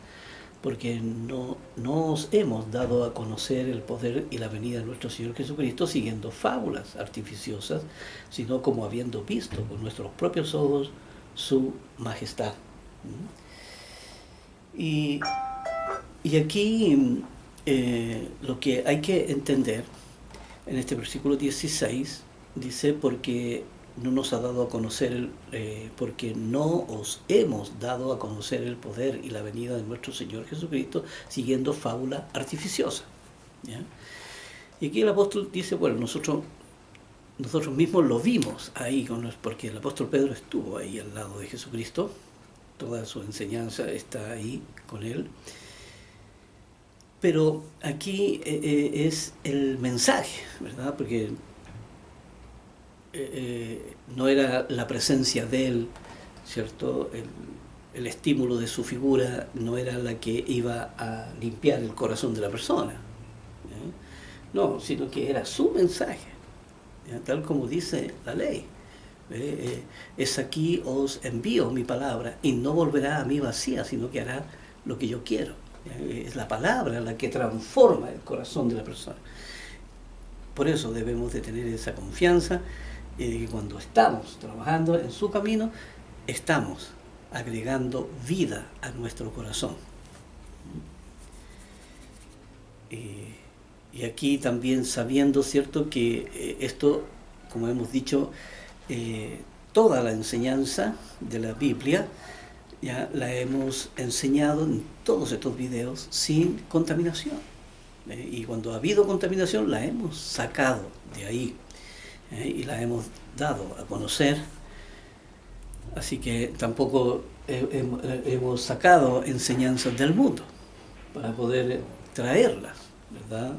porque no os hemos dado a conocer el poder y la venida de nuestro Señor Jesucristo siguiendo fábulas artificiosas, sino como habiendo visto con nuestros propios ojos su majestad. Y aquí lo que hay que entender en este versículo 16 dice, porque no nos ha dado a conocer, porque no os hemos dado a conocer el poder y la venida de nuestro Señor Jesucristo siguiendo fábula artificiosa, ¿ya? Y aquí el apóstol dice, bueno, nosotros mismos lo vimos ahí, porque el apóstol Pedro estuvo ahí al lado de Jesucristo, toda su enseñanza está ahí con él. Pero aquí es el mensaje, ¿verdad? Porque no era la presencia de él, ¿cierto? El estímulo de su figura no era la que iba a limpiar el corazón de la persona, ¿ya? No, sino que era su mensaje, ¿ya? Tal como dice la ley. Es aquí os envío mi palabra y no volverá a mí vacía, sino que hará lo que yo quiero. Es la palabra la que transforma el corazón de la persona. Por eso debemos de tener esa confianza de que cuando estamos trabajando en su camino, estamos agregando vida a nuestro corazón. Y aquí también sabiendo, ¿cierto?, que esto, como hemos dicho, toda la enseñanza de la Biblia ya la hemos enseñado en todos estos videos sin contaminación. Y cuando ha habido contaminación la hemos sacado de ahí y la hemos dado a conocer. Así que tampoco hemos sacado enseñanzas del mundo para poder traerlas, ¿verdad?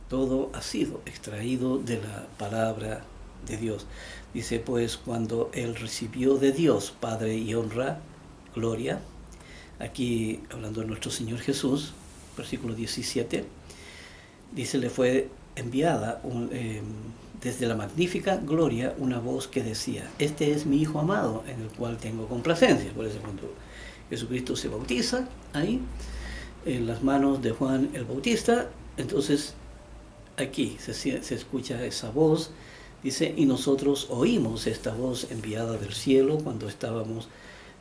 Todo ha sido extraído de la palabra de Dios. Dice, pues, cuando él recibió de Dios Padre y honra, gloria, aquí hablando de nuestro Señor Jesús, versículo 17, dice, le fue enviada desde la magnífica gloria una voz que decía, este es mi Hijo amado, en el cual tengo complacencia. Por eso cuando Jesucristo se bautiza, ahí, en las manos de Juan el Bautista, entonces aquí se escucha esa voz, dice, y nosotros oímos esta voz enviada del cielo cuando estábamos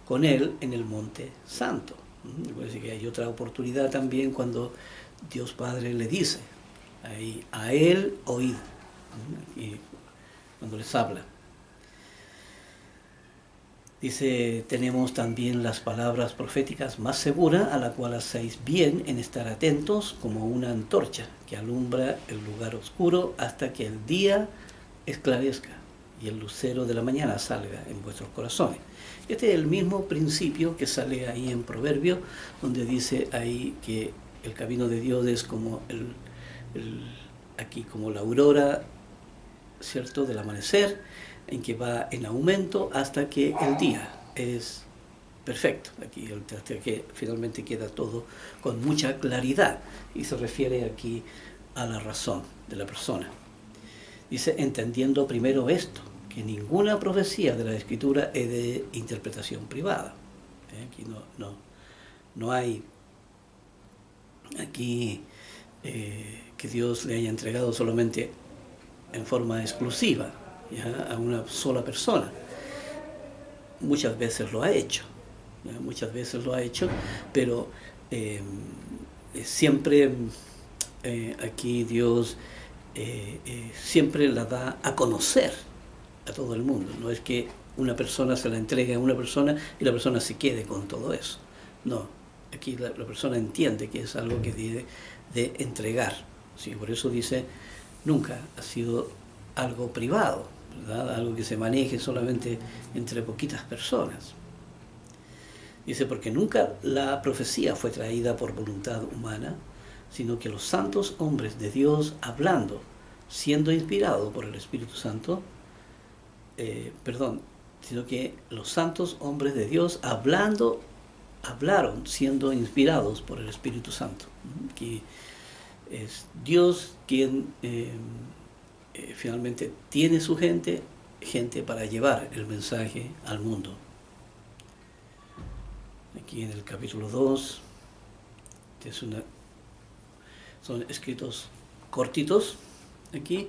con él en el monte santo. Parece que hay otra oportunidad también cuando Dios Padre le dice, ahí, a él oíd, y cuando les habla. Dice, tenemos también las palabras proféticas más seguras, a la cual hacéis bien en estar atentos como una antorcha que alumbra el lugar oscuro hasta que el día esclarezca y el lucero de la mañana salga en vuestros corazones. Este es el mismo principio que sale ahí en Proverbios, donde dice ahí que el camino de Dios es como aquí como la aurora, ¿cierto?, del amanecer, en que va en aumento hasta que el día es perfecto, aquí hasta que finalmente queda todo con mucha claridad, y se refiere aquí a la razón de la persona. Dice, entendiendo primero esto, que ninguna profecía de la Escritura es de interpretación privada. Aquí no hay aquí que Dios le haya entregado solamente en forma exclusiva, ¿ya?, a una sola persona. Muchas veces lo ha hecho, ¿ya? Muchas veces lo ha hecho, pero siempre aquí Dios siempre la da a conocer a todo el mundo. No es que una persona se la entregue a una persona y la persona se quede con todo eso. No, aquí la persona entiende que es algo que debe de entregar. ¿Sí? Por eso dice, nunca ha sido algo privado, ¿verdad?, algo que se maneje solamente entre poquitas personas. Dice, porque nunca la profecía fue traída por voluntad humana, sino que los santos hombres de Dios hablando, siendo inspirados por el Espíritu Santo, sino que los santos hombres de Dios hablaron siendo inspirados por el Espíritu Santo. Que es Dios quien finalmente tiene su gente para llevar el mensaje al mundo. Aquí en el capítulo 2, son escritos cortitos, aquí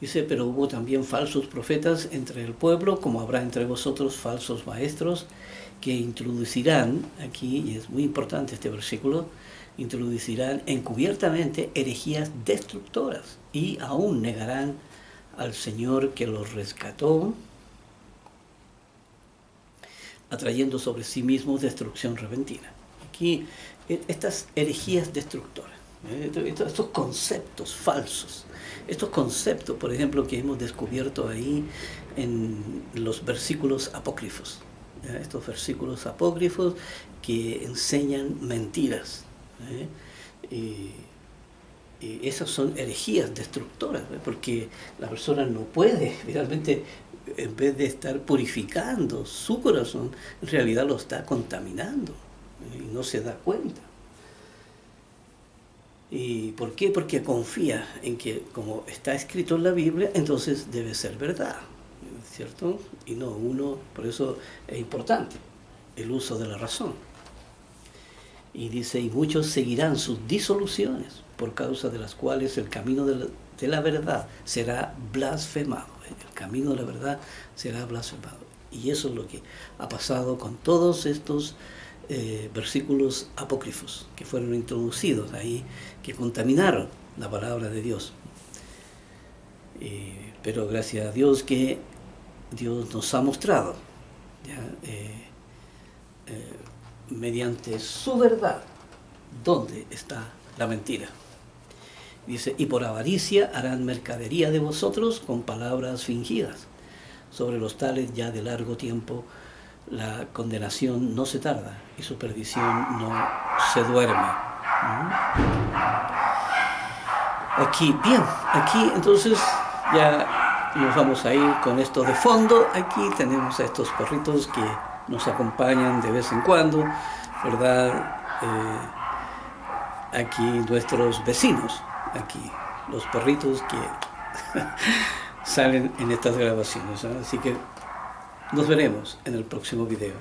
dice, pero hubo también falsos profetas entre el pueblo, como habrá entre vosotros falsos maestros, que introducirán, aquí, y es muy importante este versículo, introducirán encubiertamente herejías destructoras y aún negarán al Señor que los rescató, atrayendo sobre sí mismos destrucción repentina. Aquí, estas herejías destructoras, estos conceptos falsos, estos conceptos, por ejemplo, que hemos descubierto ahí en los versículos apócrifos, estos versículos apócrifos que enseñan mentiras, y esas son herejías destructoras, porque la persona no puede realmente, en vez de estar purificando su corazón, en realidad lo está contaminando y no se da cuenta. ¿Y por qué? Porque confía en que como está escrito en la Biblia, entonces debe ser verdad, ¿cierto? Y no uno, por eso es importante el uso de la razón. Y dice, y muchos seguirán sus disoluciones, por causa de las cuales el camino de la verdad será blasfemado. El camino de la verdad será blasfemado. Y eso es lo que ha pasado con todos estos versículos apócrifos que fueron introducidos ahí, que contaminaron la palabra de Dios. Pero gracias a Dios que Dios nos ha mostrado, ¿ya? Mediante su verdad, dónde está la mentira. Dice, y por avaricia harán mercadería de vosotros con palabras fingidas. Sobre los tales ya de largo tiempo la condenación no se tarda y su perdición no se duerme. Aquí, bien, aquí entonces ya nos vamos a ir con esto de fondo. Aquí tenemos a estos perritos que nos acompañan de vez en cuando, ¿verdad? Aquí nuestros vecinos, aquí los perritos que salen en estas grabaciones, ¿no? Así que nos veremos en el próximo video.